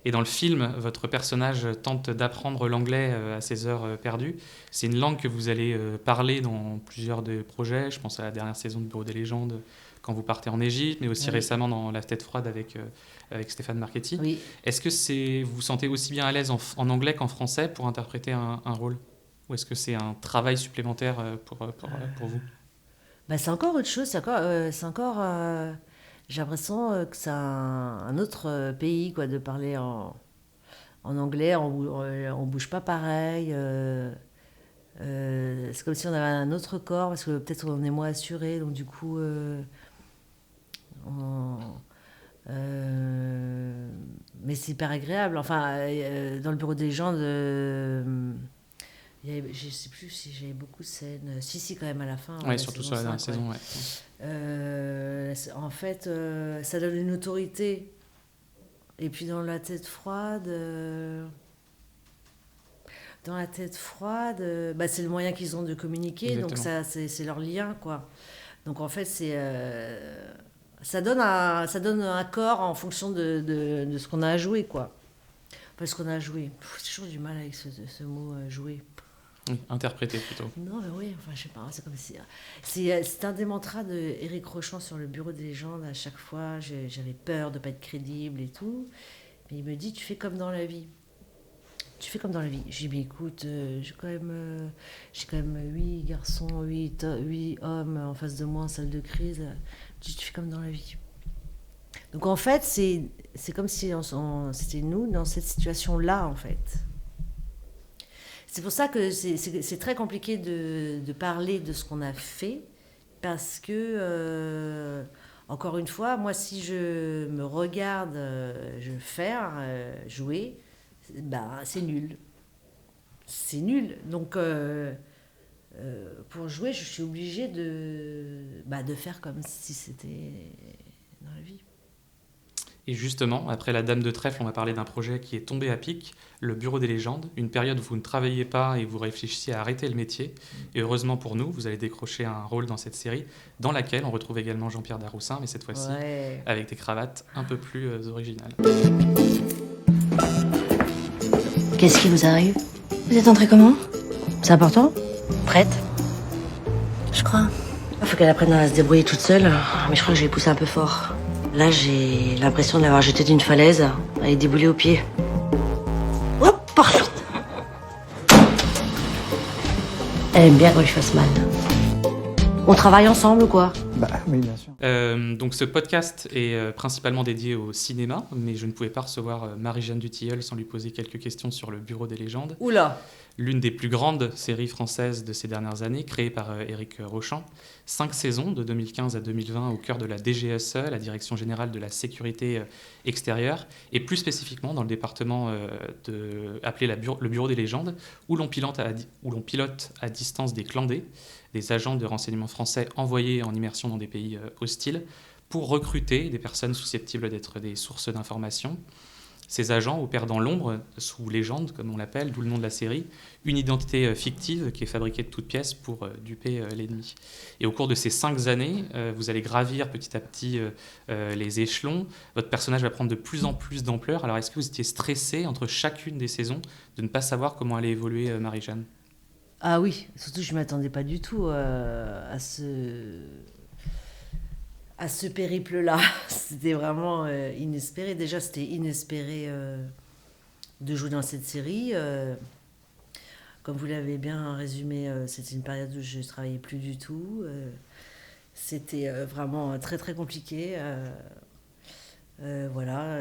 [SPEAKER 1] Et dans le film, votre personnage tente d'apprendre l'anglais à ses heures perdues. C'est une langue que vous allez parler dans plusieurs des projets. Je pense à la dernière saison de Bureau des légendes, quand vous partez en Égypte, mais aussi récemment dans La tête froide avec Stéphane Marchetti. Oui. Est-ce que vous vous sentez aussi bien à l'aise en anglais qu'en français pour interpréter un rôle ? Ou est-ce que c'est un travail supplémentaire pour vous ?
[SPEAKER 3] Bah, c'est encore autre chose, j'ai l'impression que c'est un autre pays, quoi, de parler en anglais, on bouge pas pareil. C'est comme si on avait un autre corps, parce que peut-être on est moins assuré, donc du coup, mais c'est hyper agréable. Enfin, dans le bureau des gens, je sais plus si j'avais beaucoup de scènes. Si, quand même, à la fin.
[SPEAKER 1] Ouais, surtout sur la dernière saison, ouais.
[SPEAKER 3] En fait, ça donne une autorité. Et puis dans la tête froide... bah, c'est le moyen qu'ils ont de communiquer. Exactement. Donc ça, c'est leur lien, quoi. Donc en fait, ça donne un corps en fonction de ce qu'on a à jouer, quoi. Parce qu'on a à jouer. J'ai toujours du mal avec ce mot jouer.
[SPEAKER 1] Oui, interpréter plutôt.
[SPEAKER 3] Non, mais oui, enfin, je sais pas, c'est comme si... C'est un des mantras d'Éric Rochant sur le bureau des légendes. À chaque fois, j'avais peur de ne pas être crédible et tout. Mais il me dit, tu fais comme dans la vie. Tu fais comme dans la vie. J'ai dit, écoute, j'ai quand même 8 garçons, 8 hommes en face de moi en salle de crise. Tu fais comme dans la vie. Donc en fait, c'est comme si c'était nous dans cette situation-là, en fait. C'est pour ça que c'est très compliqué de parler de ce qu'on a fait, parce que, encore une fois, moi, si je me regarde jouer, bah, c'est nul. C'est nul. Donc, pour jouer, je suis obligée de faire comme si c'était dans la vie.
[SPEAKER 1] Et justement, après La Dame de Trèfle, on va parler d'un projet qui est tombé à pic, le Bureau des légendes, une période où vous ne travailliez pas et vous réfléchissiez à arrêter le métier. Et heureusement pour nous, vous allez décrocher un rôle dans cette série, dans laquelle on retrouve également Jean-Pierre Daroussin, mais cette fois-ci avec des cravates un peu plus originales.
[SPEAKER 5] Qu'est-ce qui vous arrive?
[SPEAKER 9] Vous êtes entrée comment?
[SPEAKER 5] C'est important? Prête?
[SPEAKER 9] Je crois.
[SPEAKER 5] Il faut qu'elle apprenne à se débrouiller toute seule, mais je crois que je l'ai poussée un peu fort. Là, j'ai l'impression de l'avoir jetée d'une falaise avec des boulets aux pieds. Hop, pardon. Elle aime bien quand je fasse mal. On travaille ensemble ou quoi?
[SPEAKER 10] Bah oui, bien sûr.
[SPEAKER 1] Donc ce podcast est principalement dédié au cinéma, mais je ne pouvais pas recevoir Marie-Jeanne Dutilleul sans lui poser quelques questions sur le Bureau des légendes.
[SPEAKER 3] Oula!
[SPEAKER 1] L'une des plus grandes séries françaises de ces dernières années, créée par Éric Rochant. 5 saisons, de 2015 à 2020, au cœur de la DGSE, la Direction Générale de la Sécurité Extérieure, et plus spécifiquement dans le département appelé le Bureau des légendes, où l'on pilote à distance des clandés, des agents de renseignement français envoyés en immersion dans des pays hostiles, pour recruter des personnes susceptibles d'être des sources d'information. Ces agents opèrent dans l'ombre, sous légende, comme on l'appelle, d'où le nom de la série, une identité fictive qui est fabriquée de toutes pièces pour duper l'ennemi. Et au cours de ces 5 années, vous allez gravir petit à petit les échelons. Votre personnage va prendre de plus en plus d'ampleur. Alors, est-ce que vous étiez stressé entre chacune des saisons de ne pas savoir comment allait évoluer Marie-Jeanne?
[SPEAKER 3] Ah oui, surtout je ne m'attendais pas du tout à ce périple-là. C'était vraiment inespéré. Déjà, c'était inespéré de jouer dans cette série. Comme vous l'avez bien résumé, c'était une période où je ne travaillais plus du tout. C'était vraiment très, très compliqué. Voilà.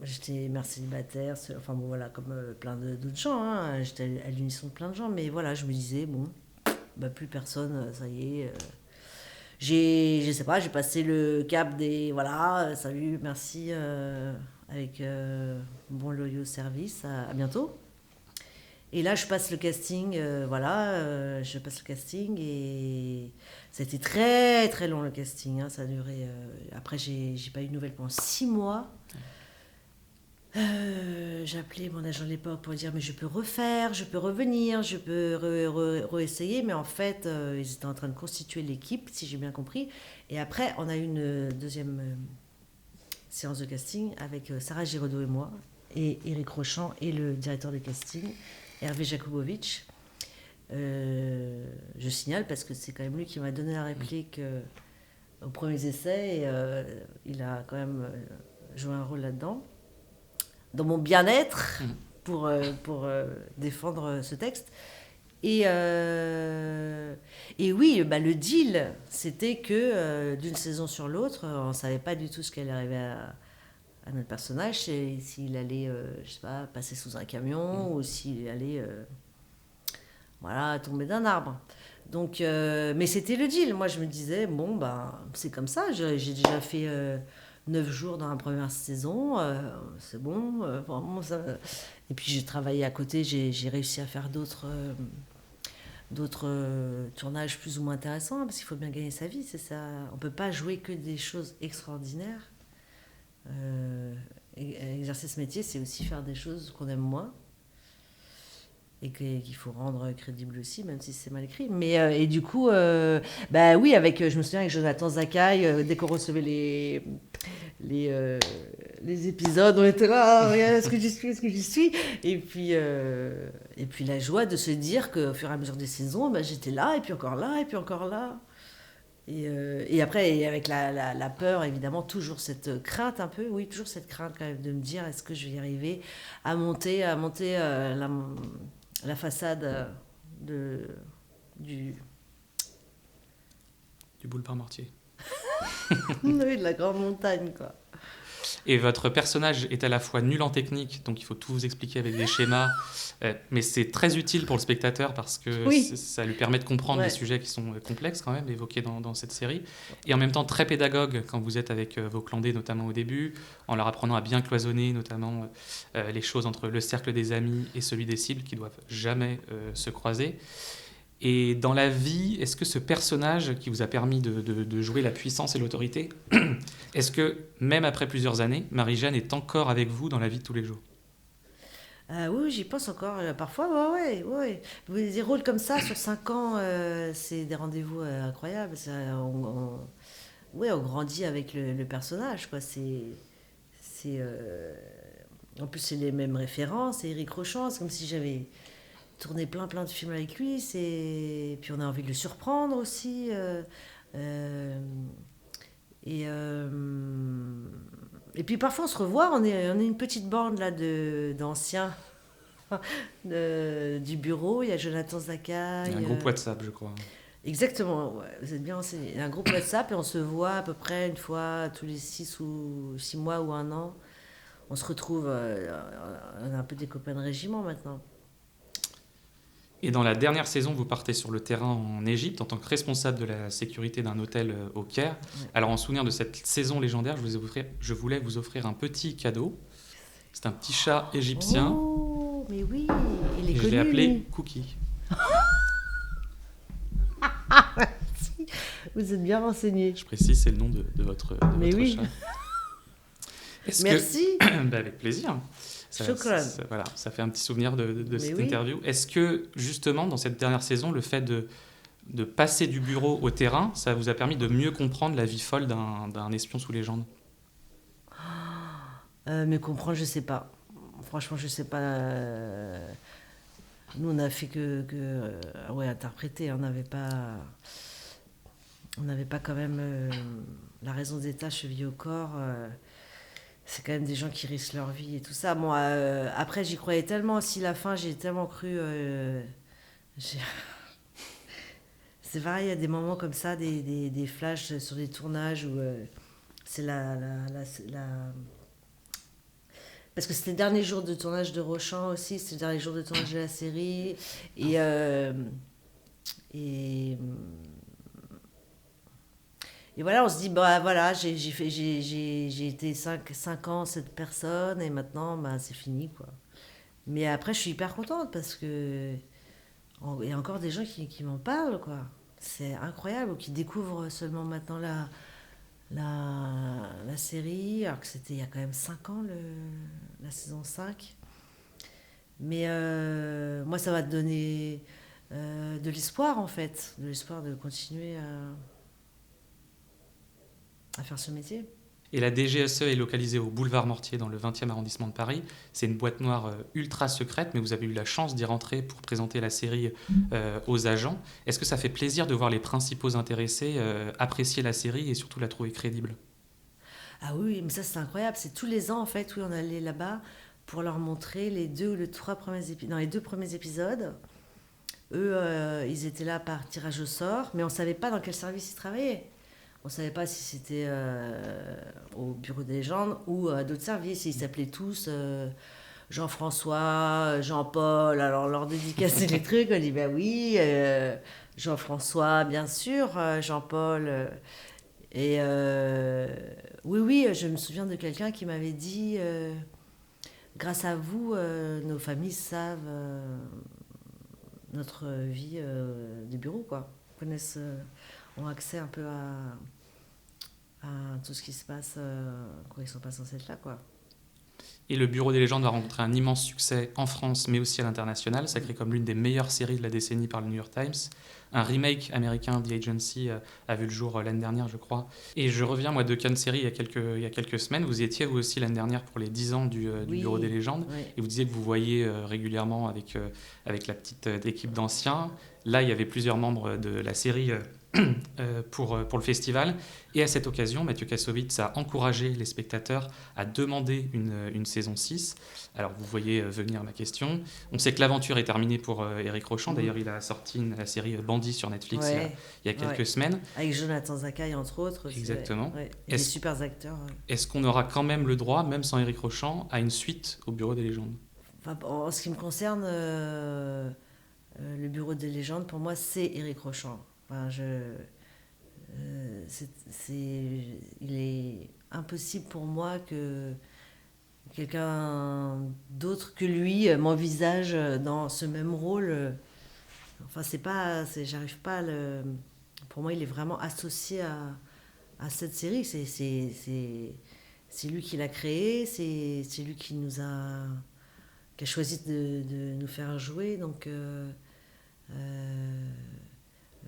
[SPEAKER 3] J'étais mère célibataire, enfin bon, voilà, comme plein d'autres gens. Hein. J'étais à l'unisson de plein de gens. Mais voilà, je me disais, bon, bah, plus personne, ça y est... je sais pas, j'ai passé le cap des voilà, salut, merci, avec bon loyaux service, à bientôt. Et là, je passe le casting, je passe le casting et ça a été très très long le casting, hein, ça a duré. Après, j'ai pas eu de nouvelles pendant 6 mois. J'ai appelé mon agent de l'époque pour dire mais je peux refaire, je peux revenir, je peux réessayer, mais en fait ils étaient en train de constituer l'équipe, si j'ai bien compris. Et après on a eu une deuxième séance de casting avec Sarah Giraudot et moi, et Éric Rochant et le directeur de casting, Hervé Jakubowicz. Je signale parce que c'est quand même lui qui m'a donné la réplique aux premiers essais, et il a quand même joué un rôle là-dedans. Dans mon bien-être pour défendre ce texte. Et oui, le deal, c'était que d'une saison sur l'autre, on ne savait pas du tout ce qui allait arriver à notre personnage, s'il allait, je sais pas, passer sous un camion ou s'il allait tomber d'un arbre. Donc, mais c'était le deal. Moi, je me disais, bon, c'est comme ça. J'ai déjà fait 9 jours dans la première saison. C'est bon. Vraiment, ça... Et puis, j'ai travaillé à côté. J'ai réussi à faire d'autres tournages plus ou moins intéressants, parce qu'il faut bien gagner sa vie, c'est ça. On ne peut pas jouer que des choses extraordinaires. Exercer ce métier, c'est aussi faire des choses qu'on aime moins. Et qu'il faut rendre crédible aussi, même si c'est mal écrit. Mais, et du coup, oui, je me souviens avec Jonathan Zakaï, dès qu'on recevait les épisodes, on était là, regarde ce que j'y suis. Et puis la joie de se dire qu'au fur et à mesure des saisons, j'étais là, et puis encore là, et puis encore là. Et après, avec la peur, évidemment, toujours cette crainte un peu, oui, toujours cette crainte quand même de me dire, est-ce que je vais y arriver à monter la façade du
[SPEAKER 1] boulevard Mortier.
[SPEAKER 3] Oui, de la grande montagne, quoi.
[SPEAKER 1] Et votre personnage est à la fois nul en technique, donc il faut tout vous expliquer avec des schémas, mais c'est très utile pour le spectateur parce que ça lui permet de comprendre des sujets qui sont complexes quand même, évoqués dans cette série. Et en même temps très pédagogue quand vous êtes avec vos clandés, notamment au début, en leur apprenant à bien cloisonner notamment les choses entre le cercle des amis et celui des cibles qui doivent jamais se croiser. Et dans la vie, est-ce que ce personnage qui vous a permis de jouer la puissance et l'autorité, est-ce que, même après plusieurs années, Marie-Jeanne est encore avec vous dans la vie de tous les jours ?
[SPEAKER 3] Oui, j'y pense encore. Parfois, ouais. Des rôles comme ça, sur 5 ans, c'est des rendez-vous incroyables. On grandit avec le personnage, quoi. En plus, c'est les mêmes références. C'est Éric Rochant, c'est comme si j'avais... tourner plein de films avec lui, puis on a envie de le surprendre aussi. Et puis parfois on se revoit, on est une petite bande là d'anciens du bureau. Il y a Jonathan Zakaï.
[SPEAKER 1] Il y a un groupe WhatsApp, je crois.
[SPEAKER 3] Exactement, ouais, vous êtes bien renseigné. Il y a un groupe WhatsApp et on se voit à peu près une fois tous les 6 mois ou 1 an. On se retrouve, on a un peu des copains de régiment maintenant.
[SPEAKER 1] Et dans la dernière saison, vous partez sur le terrain en Égypte en tant que responsable de la sécurité d'un hôtel au Caire. Ouais. Alors en souvenir de cette saison légendaire, je voulais vous offrir un petit cadeau. C'est un petit chat égyptien.
[SPEAKER 3] Oh, mais oui, il est connu.
[SPEAKER 1] Je l'ai appelé Cookie.
[SPEAKER 3] Vous êtes bien renseigné.
[SPEAKER 1] Je précise, c'est le nom de votre chat.
[SPEAKER 3] Merci.
[SPEAKER 1] Avec plaisir. Ça fait un petit souvenir de cette interview. Est-ce que, justement, dans cette dernière saison, le fait de passer du bureau au terrain, ça vous a permis de mieux comprendre la vie folle d'un espion sous légende ?
[SPEAKER 3] Mais comprendre, je sais pas. Franchement, je sais pas. Nous, on n'a fait que interpréter. On n'avait pas quand même la raison d'État chevillée au corps. C'est quand même des gens qui risquent leur vie et tout ça. Bon, après, j'y croyais tellement aussi, la fin, j'ai tellement cru... C'est vrai, il y a des moments comme ça, des flashs sur des tournages où c'est parce que c'était le dernier jour de tournage de Rochant aussi, c'était le dernier jour de tournage de la série. Et voilà, on se dit, j'ai été 5 ans cette personne et maintenant, c'est fini, quoi. Mais après, je suis hyper contente parce que il y a encore des gens qui m'en parlent, quoi. C'est incroyable, ou qui découvrent seulement maintenant la série, alors que c'était il y a quand même 5 ans, la saison 5. Mais moi, ça va te donner de l'espoir, en fait, de l'espoir de continuer à faire ce métier.
[SPEAKER 1] Et la DGSE est localisée au boulevard Mortier dans le 20e arrondissement de Paris. C'est une boîte noire ultra secrète, mais vous avez eu la chance d'y rentrer pour présenter la série aux agents. Est-ce que ça fait plaisir de voir les principaux intéressés apprécier la série et surtout la trouver crédible ?
[SPEAKER 3] Ah oui, mais ça c'est incroyable. C'est tous les ans en fait où on allait là-bas pour leur montrer les 2 ou les 3 premiers épisodes. Dans les 2 premiers épisodes, eux, ils étaient là par tirage au sort, mais on ne savait pas dans quel service ils travaillaient. On ne savait pas si c'était au Bureau des légendes ou à d'autres services. Ils s'appelaient tous Jean-François, Jean-Paul. Alors, on leur dédicaçait les trucs. On dit, ben oui, Jean-François, bien sûr, Jean-Paul. Et oui, je me souviens de quelqu'un qui m'avait dit, grâce à vous, nos familles savent notre vie de bureau, quoi. Connaissent, ont accès un peu à tout ce qui se passe quand ils sont pas censés être là, quoi.
[SPEAKER 1] Et le Bureau des légendes va rencontrer un immense succès en France, mais aussi à l'international, sacré comme l'une des meilleures séries de la décennie par le New York Times. Un remake américain, The Agency, a vu le jour l'année dernière, je crois. Et je reviens, moi, de Cannes Série il y a quelques semaines. Vous y étiez, vous aussi, l'année dernière, pour les 10 ans du Bureau des légendes.
[SPEAKER 3] Oui.
[SPEAKER 1] Et vous disiez que vous voyez régulièrement avec la petite équipe d'anciens. Là, il y avait plusieurs membres de la série pour le festival. Et à cette occasion, Mathieu Kassovitz a encouragé les spectateurs à demander une saison 6. Alors, vous voyez venir ma question. On sait que l'aventure est terminée pour Éric Rochant. D'ailleurs, il a sorti la série Bandit sur Netflix il y a quelques semaines.
[SPEAKER 3] Avec Jonathan Zakaï, entre autres.
[SPEAKER 1] Exactement.
[SPEAKER 3] Et des super acteurs.
[SPEAKER 1] Est-ce qu'on aura quand même le droit, même sans Éric Rochant, à une suite au Bureau des légendes ?
[SPEAKER 3] Enfin, en ce qui me concerne, le Bureau des légendes, pour moi, c'est Éric Rochant. Enfin, il est impossible pour moi que quelqu'un d'autre que lui m'envisage dans ce même rôle. Enfin, j'arrive pas à le... Pour moi, il est vraiment associé à cette série. C'est lui qui l'a créée, c'est lui qui a choisi de nous faire jouer. Donc,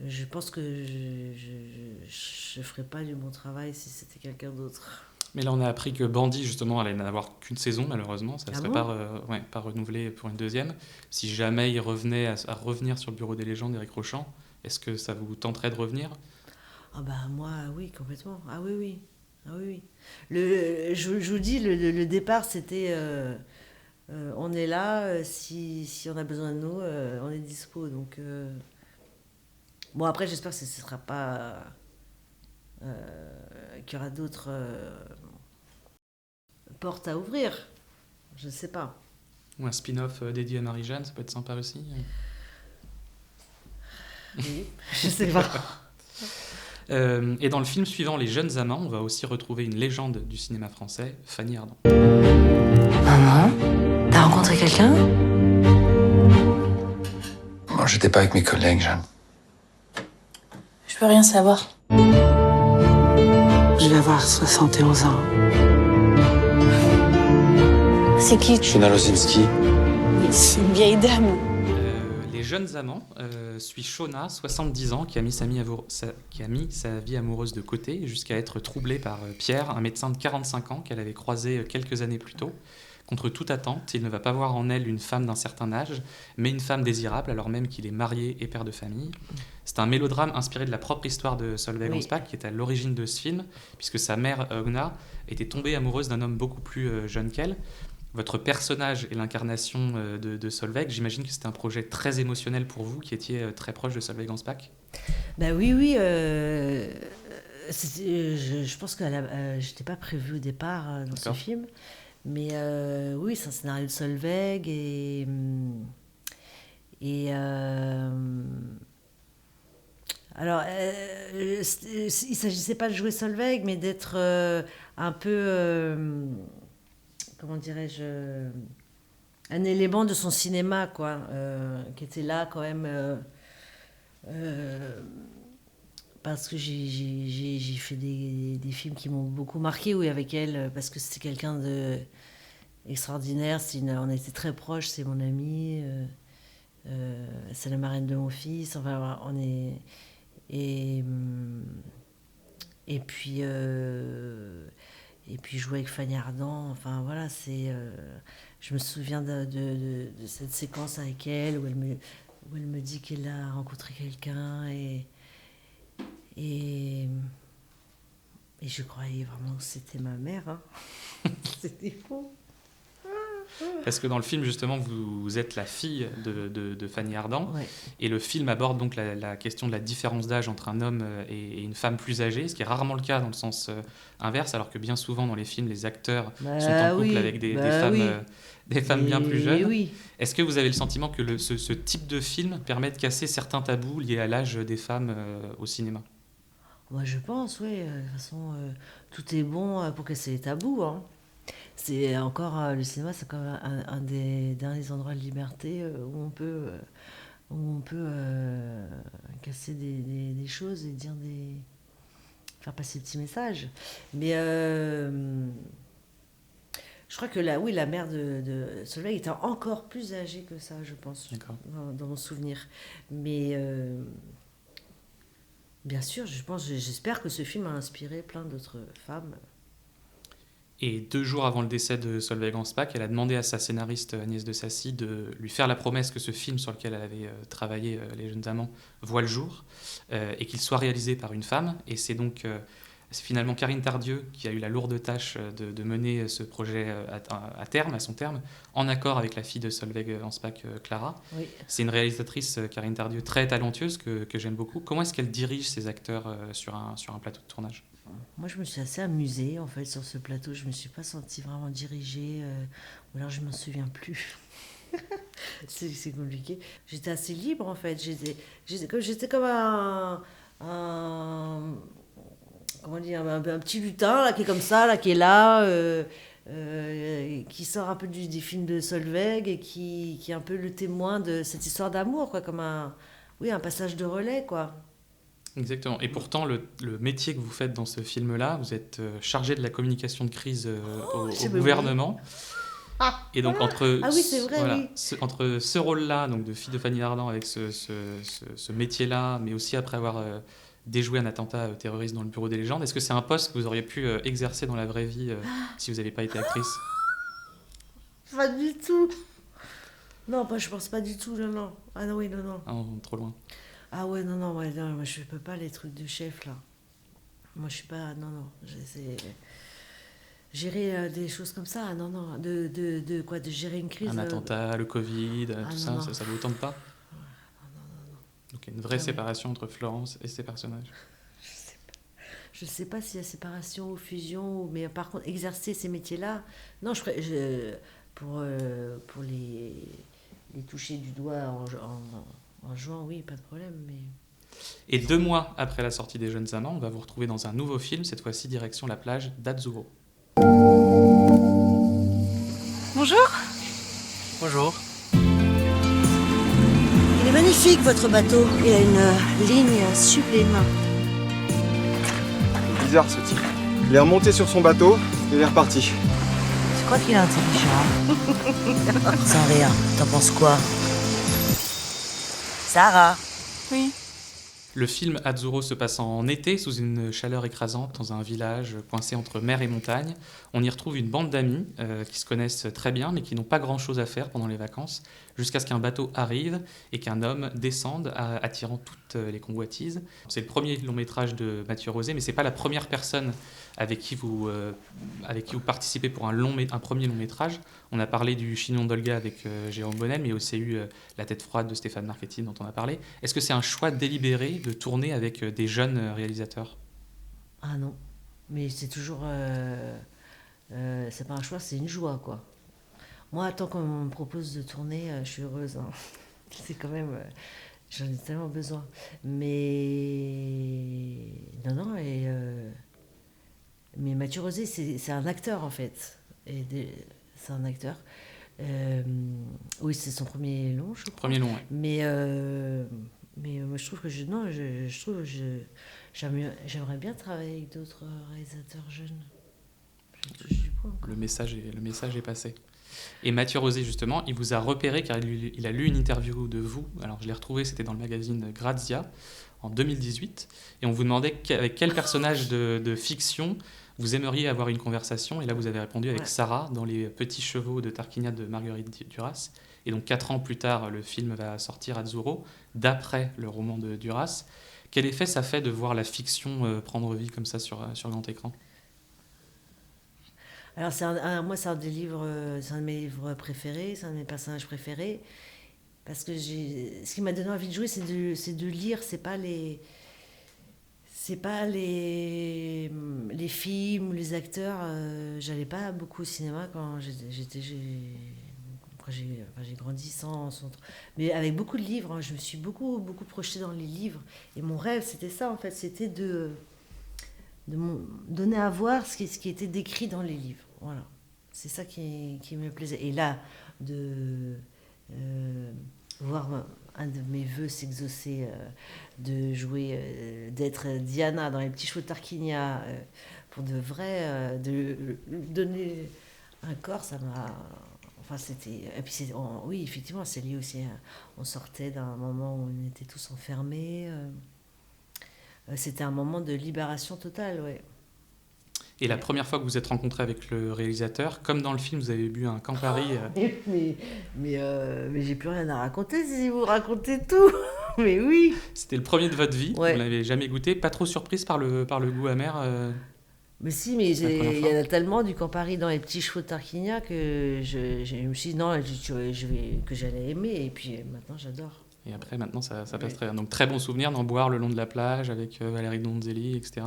[SPEAKER 3] je pense que je ne ferais pas du bon travail si c'était quelqu'un d'autre.
[SPEAKER 1] Mais là, on a appris que Bandit, justement, allait n'avoir qu'une saison, malheureusement. Ça ne serait
[SPEAKER 3] bon
[SPEAKER 1] pas renouvelé pour une deuxième. Si jamais il revenait à revenir sur le Bureau des légendes d'Éric Rochant, est-ce que ça vous tenterait de revenir ?
[SPEAKER 3] Ah bah moi, oui, complètement. Ah oui. Ah oui. Je vous dis, le départ, c'était... on est là, si on a besoin de nous, on est dispo. Donc... Bon, après, j'espère que ce ne sera pas... qu'il y aura d'autres portes à ouvrir. Je ne sais pas.
[SPEAKER 1] Ou un spin-off dédié à Marie-Jeanne, ça peut être sympa aussi.
[SPEAKER 3] Oui, je ne sais pas.
[SPEAKER 1] Et dans le film suivant, Les Jeunes Amants, on va aussi retrouver une légende du cinéma français, Fanny Ardant.
[SPEAKER 5] Maman, t'as rencontré quelqu'un ?
[SPEAKER 10] Moi, j'étais pas avec mes collègues, Jeanne.
[SPEAKER 9] Je peux rien savoir.
[SPEAKER 5] Je vais avoir 71 ans.
[SPEAKER 9] C'est qui ?
[SPEAKER 10] China Lozinski.
[SPEAKER 9] C'est une vieille dame.
[SPEAKER 1] Les Jeunes Amants suit Shona, 70 ans, qui a mis sa vie amoureuse de côté jusqu'à être troublée par Pierre, un médecin de 45 ans qu'elle avait croisé quelques années plus tôt. Contre toute attente, il ne va pas voir en elle une femme d'un certain âge, mais une femme désirable, alors même qu'il est marié et père de famille. C'est un mélodrame inspiré de la propre histoire de Solveig Ansbach, qui est à l'origine de ce film, puisque sa mère, Ogna, était tombée amoureuse d'un homme beaucoup plus jeune qu'elle. Votre personnage est l'incarnation de Solveig. J'imagine que c'était un projet très émotionnel pour vous, qui étiez très proche de Solveig Ansbach.
[SPEAKER 3] Ben oui. Je pense que je n'étais pas prévue au départ dans ce film. Mais oui, c'est un scénario de Solveig alors, il ne s'agissait pas de jouer Solveig, mais d'être un peu, comment dirais-je, un élément de son cinéma, quoi, qui était là quand même, parce que j'ai fait des films qui m'ont beaucoup marqué, oui, avec elle, parce que c'est quelqu'un de extraordinaire, on était très proches, c'est mon amie, c'est la marraine de mon fils, enfin, on est... Et puis jouer avec Fanny Ardant, enfin voilà, je me souviens de cette séquence avec elle où elle me dit qu'elle a rencontré quelqu'un et je croyais vraiment que c'était ma mère, hein. C'était fou.
[SPEAKER 1] Parce que dans le film, justement, vous êtes la fille de Fanny Ardant.
[SPEAKER 3] Ouais.
[SPEAKER 1] Et le film aborde donc la question de la différence d'âge entre un homme et une femme plus âgée, ce qui est rarement le cas dans le sens inverse, alors que bien souvent dans les films, les acteurs sont en couple avec des femmes bien plus jeunes.
[SPEAKER 3] Oui.
[SPEAKER 1] Est-ce que vous avez le sentiment que ce type de film permet de casser certains tabous liés à l'âge des femmes au cinéma ?
[SPEAKER 3] Moi, je pense, oui. De toute façon, tout est bon pour casser les tabous. Hein. C'est encore le cinéma, c'est quand même un des derniers endroits de liberté où on peut casser des choses et faire passer des petits messages. Mais je crois que la mère de Solveig était encore plus âgée que ça, je pense, dans mon souvenir. Mais bien sûr, j'espère que ce film a inspiré plein d'autres femmes.
[SPEAKER 1] Et 2 jours avant le décès de Solveig Anspach, elle a demandé à sa scénariste Agnès de Sacy de lui faire la promesse que ce film sur lequel elle avait travaillé, Les Jeunes Amants, voit le jour et qu'il soit réalisé par une femme. Et c'est donc c'est finalement Carine Tardieu qui a eu la lourde tâche de mener ce projet à son terme, en accord avec la fille de Solveig Anspach, Clara. Oui. C'est une réalisatrice, Carine Tardieu, très talentueuse que j'aime beaucoup. Comment est-ce qu'elle dirige ses acteurs sur un plateau de tournage ?
[SPEAKER 3] Moi, je me suis assez amusée, en fait, sur ce plateau. Je ne me suis pas sentie vraiment dirigée, ou alors je ne m'en souviens plus. c'est compliqué. J'étais assez libre, en fait. J'étais comme comment dire, un petit lutin, là, qui est comme ça, là, qui est là, qui sort un peu des films de Solveig et qui est un peu le témoin de cette histoire d'amour, quoi, comme un passage de relais, quoi.
[SPEAKER 1] Exactement. Et pourtant, le métier que vous faites dans ce film-là, vous êtes chargé de la communication de crise au gouvernement. Et donc, entre ce rôle-là, donc de fille de Fanny Ardant, avec ce métier-là, mais aussi après avoir déjoué un attentat terroriste dans le bureau des légendes, est-ce que c'est un poste que vous auriez pu exercer dans la vraie vie si vous n'avez pas été actrice ?
[SPEAKER 3] Pas du tout. Non, je pense pas du tout, non. Ah non, oui, non.
[SPEAKER 1] Ah, trop loin.
[SPEAKER 3] Ah ouais, non, moi je peux pas les trucs de chef, là. Moi je suis pas... Non, gérer des choses comme ça, non, de gérer une crise...
[SPEAKER 1] Un attentat, le Covid, tout ça,
[SPEAKER 3] non.
[SPEAKER 1] Ça vous tente pas ?
[SPEAKER 3] Non.
[SPEAKER 1] Donc il y a une vraie séparation entre Florence et ses personnages.
[SPEAKER 3] Je sais pas s'il y a séparation ou fusion, mais par contre, exercer ces métiers-là... Non, pour les toucher du doigt en jouant, oui, pas de problème, mais...
[SPEAKER 1] Et 2 mois après la sortie des Jeunes Amants, on va vous retrouver dans un nouveau film, cette fois-ci direction la plage d'Azzurro.
[SPEAKER 9] Bonjour.
[SPEAKER 5] Bonjour. Il est magnifique, votre bateau. Il a une ligne sublime.
[SPEAKER 11] C'est bizarre, ce type. Il est remonté sur son bateau et il est reparti.
[SPEAKER 5] Je crois qu'il est intelligent. Sans rire, t'en penses quoi ? Sarah.
[SPEAKER 9] Oui.
[SPEAKER 1] Le film Azzurro se passe en été, sous une chaleur écrasante, dans un village coincé entre mer et montagne. On y retrouve une bande d'amis qui se connaissent très bien, mais qui n'ont pas grand-chose à faire pendant les vacances, jusqu'à ce qu'un bateau arrive et qu'un homme descende, attirant toutes les convoitises. C'est le premier long-métrage de Mathieu Rosé, mais ce n'est pas la première personne avec qui vous participez pour un premier long-métrage. On a parlé du Chignon d'Olga avec Jérôme Bonnel, mais il y a aussi eu La tête froide de Stéphane Marchetti, dont on a parlé. Est-ce que c'est un choix délibéré de tourner avec des jeunes réalisateurs ?
[SPEAKER 3] Ah non, mais c'est toujours... c'est pas un choix, c'est une joie, quoi. Moi, tant qu'on me propose de tourner, je suis heureuse. Hein. C'est quand même... j'en ai tellement besoin. Mais... Non, mais Mathieu Rosé, c'est un acteur, en fait. C'est un acteur. Oui, c'est son premier long, je crois.
[SPEAKER 1] Premier long, ouais.
[SPEAKER 3] Mais moi, je trouve que j'aimerais bien travailler avec d'autres réalisateurs jeunes. Je touche du bois,
[SPEAKER 1] le message est passé. Et Mathieu Rosé, justement, il vous a repéré car il a lu une interview de vous. Alors, je l'ai retrouvée, c'était dans le magazine Grazia, en 2018. Et on vous demandait avec quel personnage de fiction vous aimeriez avoir une conversation. Et là, vous avez répondu avec Sarah dans Les Petits Chevaux de Tarquinia de Marguerite Duras. Et donc, 4 ans plus tard, le film va sortir Azzurro, d'après le roman de Duras. Quel effet ça fait de voir la fiction prendre vie comme ça sur grand écran ?
[SPEAKER 3] Alors, moi, c'est un des livres, c'est un de mes livres préférés, c'est un de mes personnages préférés. Parce que ce qui m'a donné envie de jouer, c'est de lire, c'est pas les films ou les acteurs. J'allais pas beaucoup au cinéma quand j'ai grandi sans. Mais avec beaucoup de livres, hein, je me suis beaucoup projetée dans les livres. Et mon rêve, c'était ça, en fait, c'était de donner à voir ce qui était décrit dans les livres. Voilà. C'est ça qui me plaisait. Et là, de voir un de mes vœux s'exaucer, de jouer, d'être Diana dans Les Petits Chevaux de Tarquinia, pour de vrai, de donner un corps, ça m'a... Enfin, c'était... Et puis, oui, effectivement, c'est lié aussi. On sortait d'un moment où on était tous enfermés. C'était un moment de libération totale, ouais.
[SPEAKER 1] Et la première fois que vous êtes rencontré avec le réalisateur, comme dans le film, vous avez bu un Campari.
[SPEAKER 3] Mais j'ai plus rien à raconter si vous racontez tout. Mais oui.
[SPEAKER 1] C'était le premier de votre vie,
[SPEAKER 3] ouais.
[SPEAKER 1] Vous ne l'avez jamais goûté, pas trop surprise par le goût amer
[SPEAKER 3] Mais si, mais il y en a tellement du Campari dans Les Petits Chevaux de Tarquinia que je me suis dit non, que j'allais aimer, et puis maintenant j'adore.
[SPEAKER 1] Et après, maintenant, ça passe très bien. Donc, très bon souvenir d'en boire le long de la plage avec Valérie Donzelli, etc.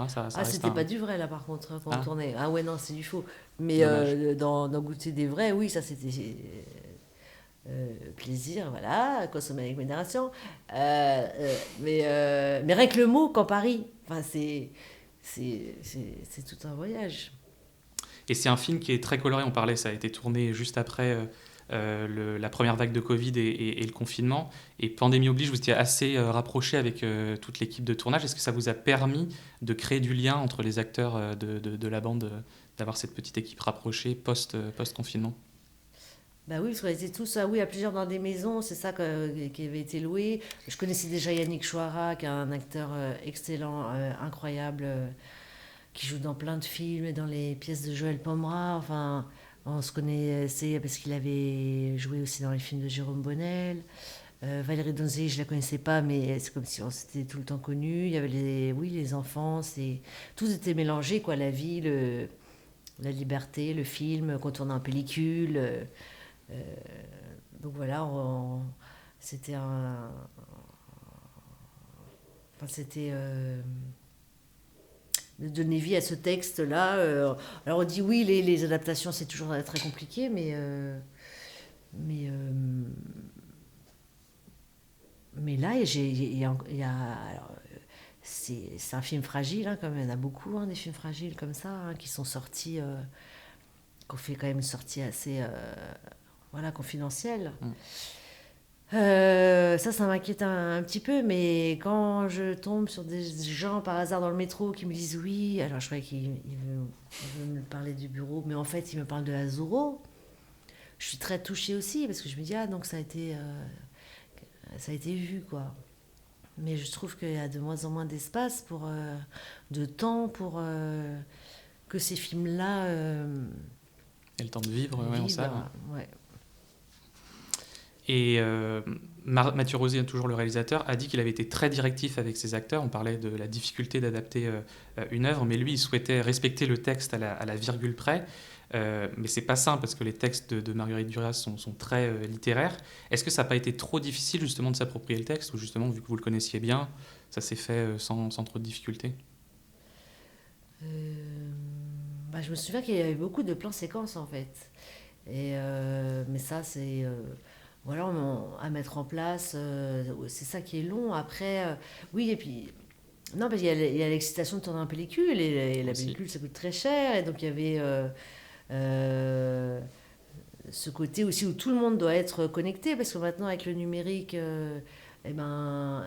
[SPEAKER 3] C'était pas du vrai, là, par contre, quand on tournait. Ah ouais, non, c'est du faux. Mais dans Goûter des vrais, oui, ça, c'était plaisir, voilà, consommer avec modération. Mais rien que le mot Campari, enfin, c'est tout un voyage.
[SPEAKER 1] Et c'est un film qui est très coloré, on parlait, ça a été tourné juste après... la première vague de Covid et le confinement. Et pandémie oblige, vous étiez assez rapproché avec toute l'équipe de tournage. Est-ce que ça vous a permis de créer du lien entre les acteurs de la bande, d'avoir cette petite équipe rapprochée post-confinement?
[SPEAKER 3] Bah oui, parce qu'on était tous à plusieurs dans des maisons, c'est ça qui avait été loué. Je connaissais déjà Yannick Chouara, qui est un acteur excellent, incroyable, qui joue dans plein de films et dans les pièces de Joël Pomera, enfin... On se connaissait parce qu'il avait joué aussi dans les films de Jérôme Bonnel. Valérie Donzelli, je ne la connaissais pas, mais c'est comme si on s'était tout le temps connus. Il y avait les enfants, tout était mélangé, quoi, la vie, la liberté, le film, qu'on tournait en pellicule. Donc voilà, c'était un... Enfin, c'était... de donner vie à ce texte-là. Alors on dit oui, les adaptations, c'est toujours très compliqué, mais là, c'est un film fragile, hein, quand même. Il y en a beaucoup, hein, des films fragiles comme ça, hein, qui sont sortis, qu'on fait quand même une sortie assez confidentielle. Ça m'inquiète un petit peu, mais quand je tombe sur des gens par hasard dans le métro qui me disent oui, alors je croyais qu'il veut me parler du bureau, mais en fait il me parle de Azuro, je suis très touchée aussi, parce que je me dis donc ça a été vu, quoi. Mais je trouve qu'il y a de moins en moins d'espace, de temps pour que ces films-là
[SPEAKER 1] et le temps de vivre en salle.
[SPEAKER 3] Ouais.
[SPEAKER 1] Et Mathieu Rosier, toujours le réalisateur, a dit qu'il avait été très directif avec ses acteurs. On parlait de la difficulté d'adapter une œuvre, mais lui, il souhaitait respecter le texte à la virgule près. Mais c'est pas simple, parce que les textes de Marguerite Duras sont très littéraires. Est-ce que ça n'a pas été trop difficile, justement, de s'approprier le texte, ou justement, vu que vous le connaissiez bien, ça s'est fait sans trop de difficultés?
[SPEAKER 3] Je me souviens qu'il y avait beaucoup de plans séquences, en fait. Mais ça, c'est... voilà, à mettre en place, c'est ça qui est long. Après, oui, et puis... Non, parce qu'il y a l'excitation de tourner en pellicule, et la pellicule, ça coûte très cher. Et donc, il y avait ce côté aussi où tout le monde doit être connecté, parce que maintenant, avec le numérique, il y a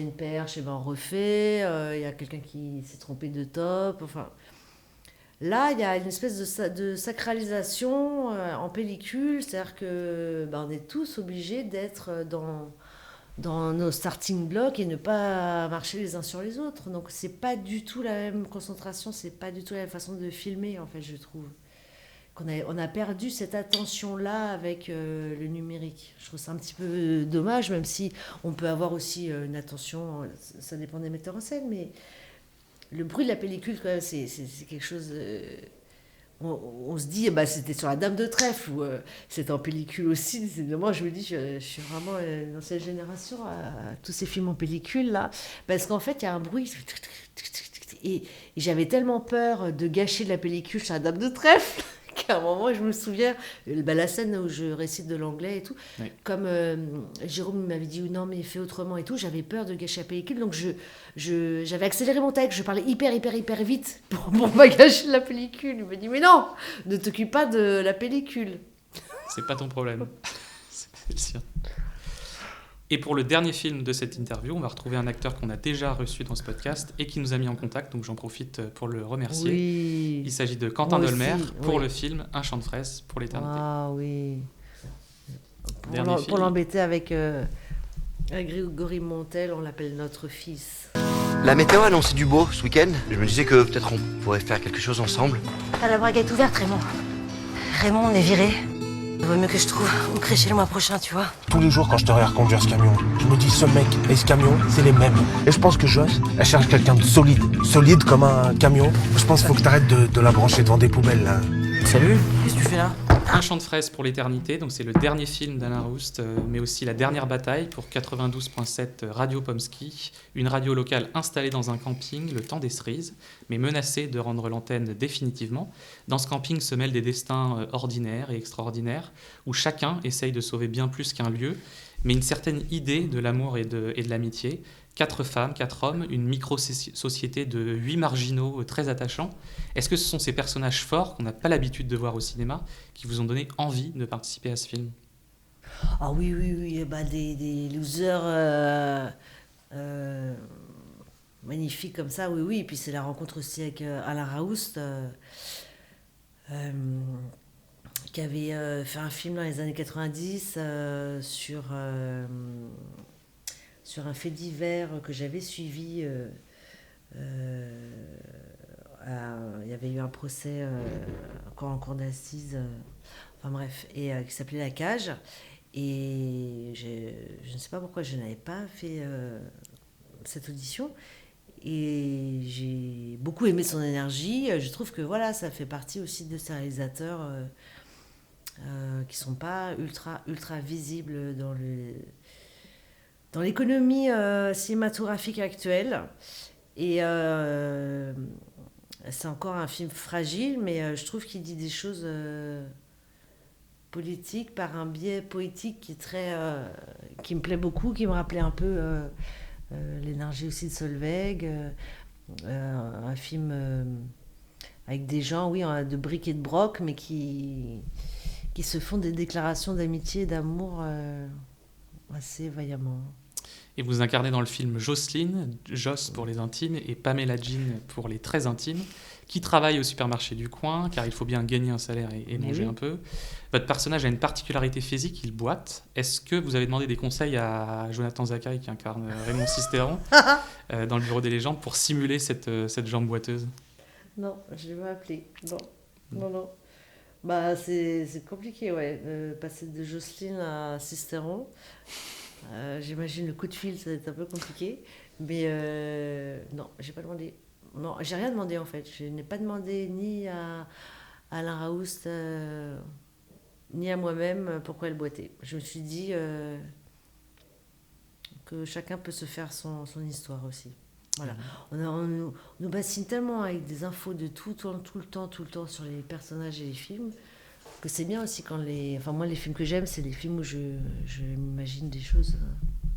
[SPEAKER 3] une perche, on refait, il y a quelqu'un qui s'est trompé de top, enfin... Là, il y a une espèce de sacralisation en pellicule, c'est-à-dire que on est tous obligés d'être dans nos starting blocks et ne pas marcher les uns sur les autres. Donc, c'est pas du tout la même concentration, c'est pas du tout la même façon de filmer, en fait, je trouve. On a perdu cette attention-là avec le numérique. Je trouve ça un petit peu dommage, même si on peut avoir aussi une attention, ça dépend des metteurs en scène, mais... Le bruit de la pellicule, quand même, c'est quelque chose on se dit, bah, c'était sur La Dame de Trèfle, ou c'était en pellicule aussi. Moi, je me dis, je suis vraiment dans cette génération, à tous ces films en pellicule, là. Parce qu'en fait, il y a un bruit. Et j'avais tellement peur de gâcher de la pellicule sur La Dame de Trèfle qu'à un moment, je me souviens, la scène où je récite de l'anglais et tout, oui. Comme Jérôme m'avait dit, non, mais fais autrement et tout, j'avais peur de gâcher la pellicule, donc j'avais accéléré mon texte, je parlais hyper vite pour pas gâcher la pellicule. Il m'a dit, mais non, ne t'occupe pas de la pellicule.
[SPEAKER 1] C'est pas ton problème, c'est le sien. Et pour le dernier film de cette interview, on va retrouver un acteur qu'on a déjà reçu dans ce podcast et qui nous a mis en contact, donc j'en profite pour le remercier.
[SPEAKER 3] Oui.
[SPEAKER 1] Il s'agit de Quentin Dolmer pour le film Un champ de fraises pour l'éternité.
[SPEAKER 3] Ah oui. Pour l'embêter avec Grégory Montel, on l'appelle notre fils.
[SPEAKER 4] La météo annonçait du beau ce week-end. Je me disais que peut-être on pourrait faire quelque chose ensemble.
[SPEAKER 5] Ah, la brague est ouverte, Raymond. Raymond, on est viré. Il vaut mieux que je trouve une crèche le mois prochain, tu vois.
[SPEAKER 12] Tous les jours, quand je te regarde conduire ce camion, je me dis, ce mec et ce camion, c'est les mêmes. Et je pense que Joss, elle cherche quelqu'un de solide. Solide comme un camion. Je pense qu'il faut que t'arrêtes de la brancher devant des poubelles, là.
[SPEAKER 6] Salut, qu'est-ce que tu fais là ?
[SPEAKER 1] Un champ de fraises pour l'éternité, donc c'est le dernier film d'Alain Roust, mais aussi la dernière bataille pour 92.7 Radio Pomsky, une radio locale installée dans un camping, le temps des cerises, mais menacée de rendre l'antenne définitivement. Dans ce camping se mêlent des destins ordinaires et extraordinaires, où chacun essaye de sauver bien plus qu'un lieu, mais une certaine idée de l'amour et de l'amitié. 4 femmes, 4 hommes, une micro-société de 8 marginaux très attachants. Est-ce que ce sont ces personnages forts qu'on n'a pas l'habitude de voir au cinéma qui vous ont donné envie de participer à ce film ?
[SPEAKER 3] Ah oui, bah des losers magnifiques comme ça, oui. Et puis c'est la rencontre aussi avec Alain Roust, qui avait fait un film dans les années 90 sur un fait divers que j'avais suivi. Il y avait eu un procès encore en cour d'assises, enfin bref, et qui s'appelait La Cage. Et je ne sais pas pourquoi je n'avais pas fait cette audition. Et j'ai beaucoup aimé son énergie. Je trouve que voilà, ça fait partie aussi de ces réalisateurs qui ne sont pas ultra visibles dans l'économie cinématographique actuelle. Et c'est encore un film fragile, mais je trouve qu'il dit des choses politiques par un biais poétique qui me plaît beaucoup, qui me rappelait un peu l'énergie aussi de Solveig. Un film avec des gens, oui, de bric et de broc, mais qui se font des déclarations d'amitié et d'amour assez vaillamment.
[SPEAKER 1] Et vous incarnez dans le film Jocelyne, Joss pour les intimes et Pamela Jean pour les très intimes, qui travaille au supermarché du coin, car il faut bien gagner un salaire et manger un peu. Votre personnage a une particularité physique, il boite. Est-ce que vous avez demandé des conseils à Jonathan Zakaï, qui incarne Raymond Sisteron, dans le Bureau des légendes, pour simuler cette jambe boiteuse ?
[SPEAKER 3] Non, je vais m'appeler. Non. Bah, c'est compliqué, ouais, de passer de Jocelyne à Sisteron. J'imagine le coup de fil, ça va être un peu compliqué. Mais non, j'ai pas demandé. Non, j'ai rien demandé en fait. Je n'ai pas demandé ni à Alain Roust, ni à moi-même pourquoi elle boitait. Je me suis dit que chacun peut se faire son histoire aussi. Voilà. On nous bassine tellement avec des infos de tout le temps sur les personnages et les films, que c'est bien aussi quand moi, les films que j'aime, c'est les films où je m'imagine des choses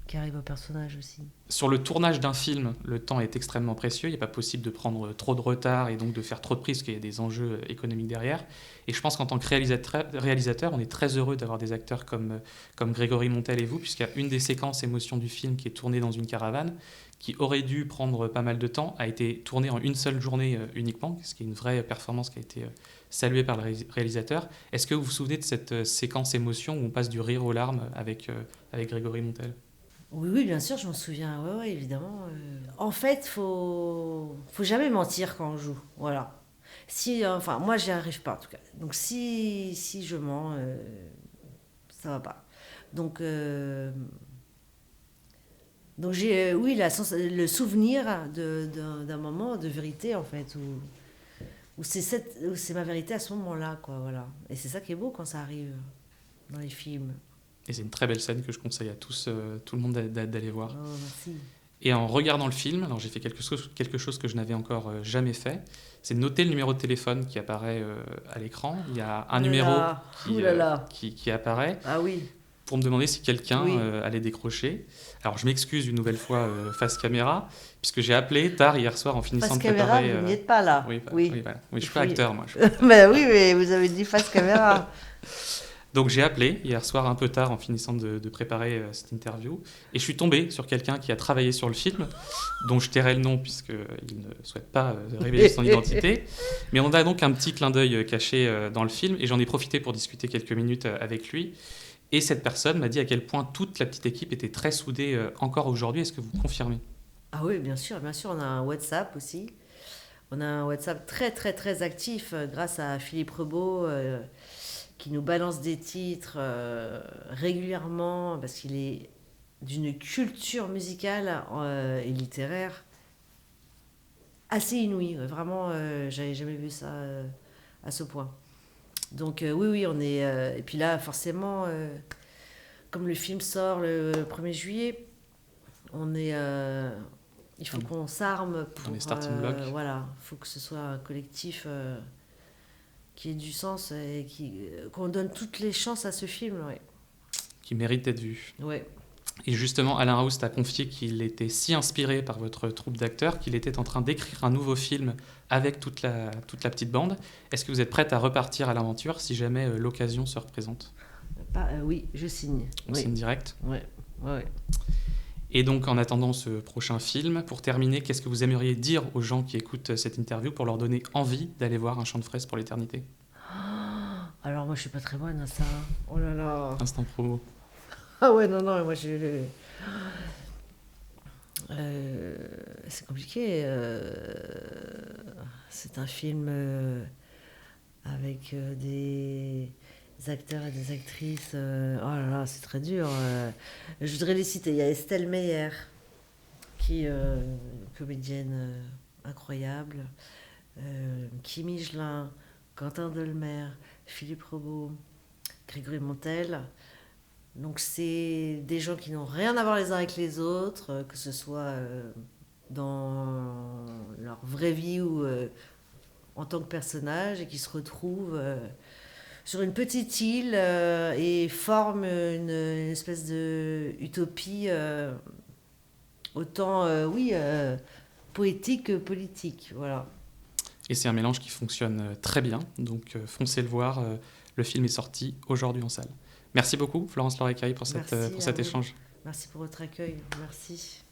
[SPEAKER 3] qui arrivent aux personnages aussi.
[SPEAKER 1] Sur le tournage d'un film, le temps est extrêmement précieux. Il n'est pas possible de prendre trop de retard et donc de faire trop de prises, parce qu'il y a des enjeux économiques derrière. Et je pense qu'en tant que réalisateur, on est très heureux d'avoir des acteurs comme Grégory Montel et vous, puisqu'il y a une des séquences émotions du film qui est tournée dans une caravane, qui aurait dû prendre pas mal de temps, a été tournée en une seule journée uniquement, ce qui est une vraie performance qui a été saluée par le réalisateur. Est-ce que vous vous souvenez de cette séquence émotion où on passe du rire aux larmes avec Grégory Montel ?
[SPEAKER 3] Oui, bien sûr, je m'en souviens, ouais, évidemment. En fait, faut jamais mentir quand on joue, voilà. Moi, j'y arrive pas, en tout cas. Donc, si je mens, ça va pas. Donc j'ai, oui, le souvenir d'un moment de vérité, en fait, où c'est ma vérité à ce moment-là, quoi, voilà. Et c'est ça qui est beau quand ça arrive dans les films.
[SPEAKER 1] Et c'est une très belle scène que je conseille à tous, tout le monde d'aller voir.
[SPEAKER 3] Oh, merci.
[SPEAKER 1] Et en regardant le film, alors j'ai fait quelque chose que je n'avais encore jamais fait, c'est de noter le numéro de téléphone qui apparaît à l'écran. Il y a un numéro qui apparaît pour me demander si quelqu'un allait décrocher. Alors je m'excuse une nouvelle fois face caméra, puisque j'ai appelé tard hier soir en finissant de préparer...
[SPEAKER 3] Face caméra, vous n'y êtes pas là.
[SPEAKER 1] Oui, voilà. Oui, je suis pas acteur, moi.
[SPEAKER 3] Ben oui, mais vous avez dit face caméra.
[SPEAKER 1] Donc j'ai appelé hier soir un peu tard en finissant de préparer cette interview et je suis tombé sur quelqu'un qui a travaillé sur le film, dont je tairai le nom puisqu'il ne souhaite pas révéler son identité. Mais on a donc un petit clin d'œil caché dans le film et j'en ai profité pour discuter quelques minutes avec lui. Et cette personne m'a dit à quel point toute la petite équipe était très soudée encore aujourd'hui. Est-ce que vous confirmez ?
[SPEAKER 3] Ah oui, bien sûr. On a un WhatsApp aussi. On a un WhatsApp très, très, très actif grâce à Philippe Rebaud qui nous balance des titres régulièrement parce qu'il est d'une culture musicale et littéraire assez inouïe. Vraiment, j'avais jamais vu ça à ce point. Donc oui, on est... et puis là, forcément, comme le film sort le 1er juillet, on est... il faut qu'on s'arme pour...
[SPEAKER 1] Dans les starting blocks.
[SPEAKER 3] Voilà, il faut que ce soit un collectif... qui ait du sens et qu'on donne toutes les chances à ce film. Ouais.
[SPEAKER 1] Qui mérite d'être vu.
[SPEAKER 3] Ouais.
[SPEAKER 1] Et justement, Alain Roust a confié qu'il était si inspiré par votre troupe d'acteurs qu'il était en train d'écrire un nouveau film avec toute la petite bande. Est-ce que vous êtes prête à repartir à l'aventure si jamais l'occasion se représente ?
[SPEAKER 3] Oui, je signe.
[SPEAKER 1] On signe direct ?
[SPEAKER 3] Ouais.
[SPEAKER 1] Et donc, en attendant ce prochain film, pour terminer, qu'est-ce que vous aimeriez dire aux gens qui écoutent cette interview pour leur donner envie d'aller voir Un chant de fraises pour l'éternité ?
[SPEAKER 3] Alors, moi, je suis pas très bonne à ça. Oh là là.
[SPEAKER 1] Instant promo.
[SPEAKER 3] Ah ouais, non, moi, c'est compliqué. C'est un film avec des acteurs et des actrices. Oh là là, c'est très dur. Je voudrais les citer. Il y a Estelle Meyer, qui est une comédienne incroyable. Kim Higelin, Quentin Dolmer, Philippe Rebaud, Grégory Montel. Donc c'est des gens qui n'ont rien à voir les uns avec les autres, que ce soit dans leur vraie vie ou en tant que personnage, et qui se retrouvent sur une petite île et forment une espèce de utopie autant poétique que politique. Voilà.
[SPEAKER 1] Et c'est un mélange qui fonctionne très bien, donc foncez le voir. Le film est sorti aujourd'hui en salle. Merci beaucoup, Florence Lorecaille, pour cet échange.
[SPEAKER 3] Merci pour votre accueil. Merci.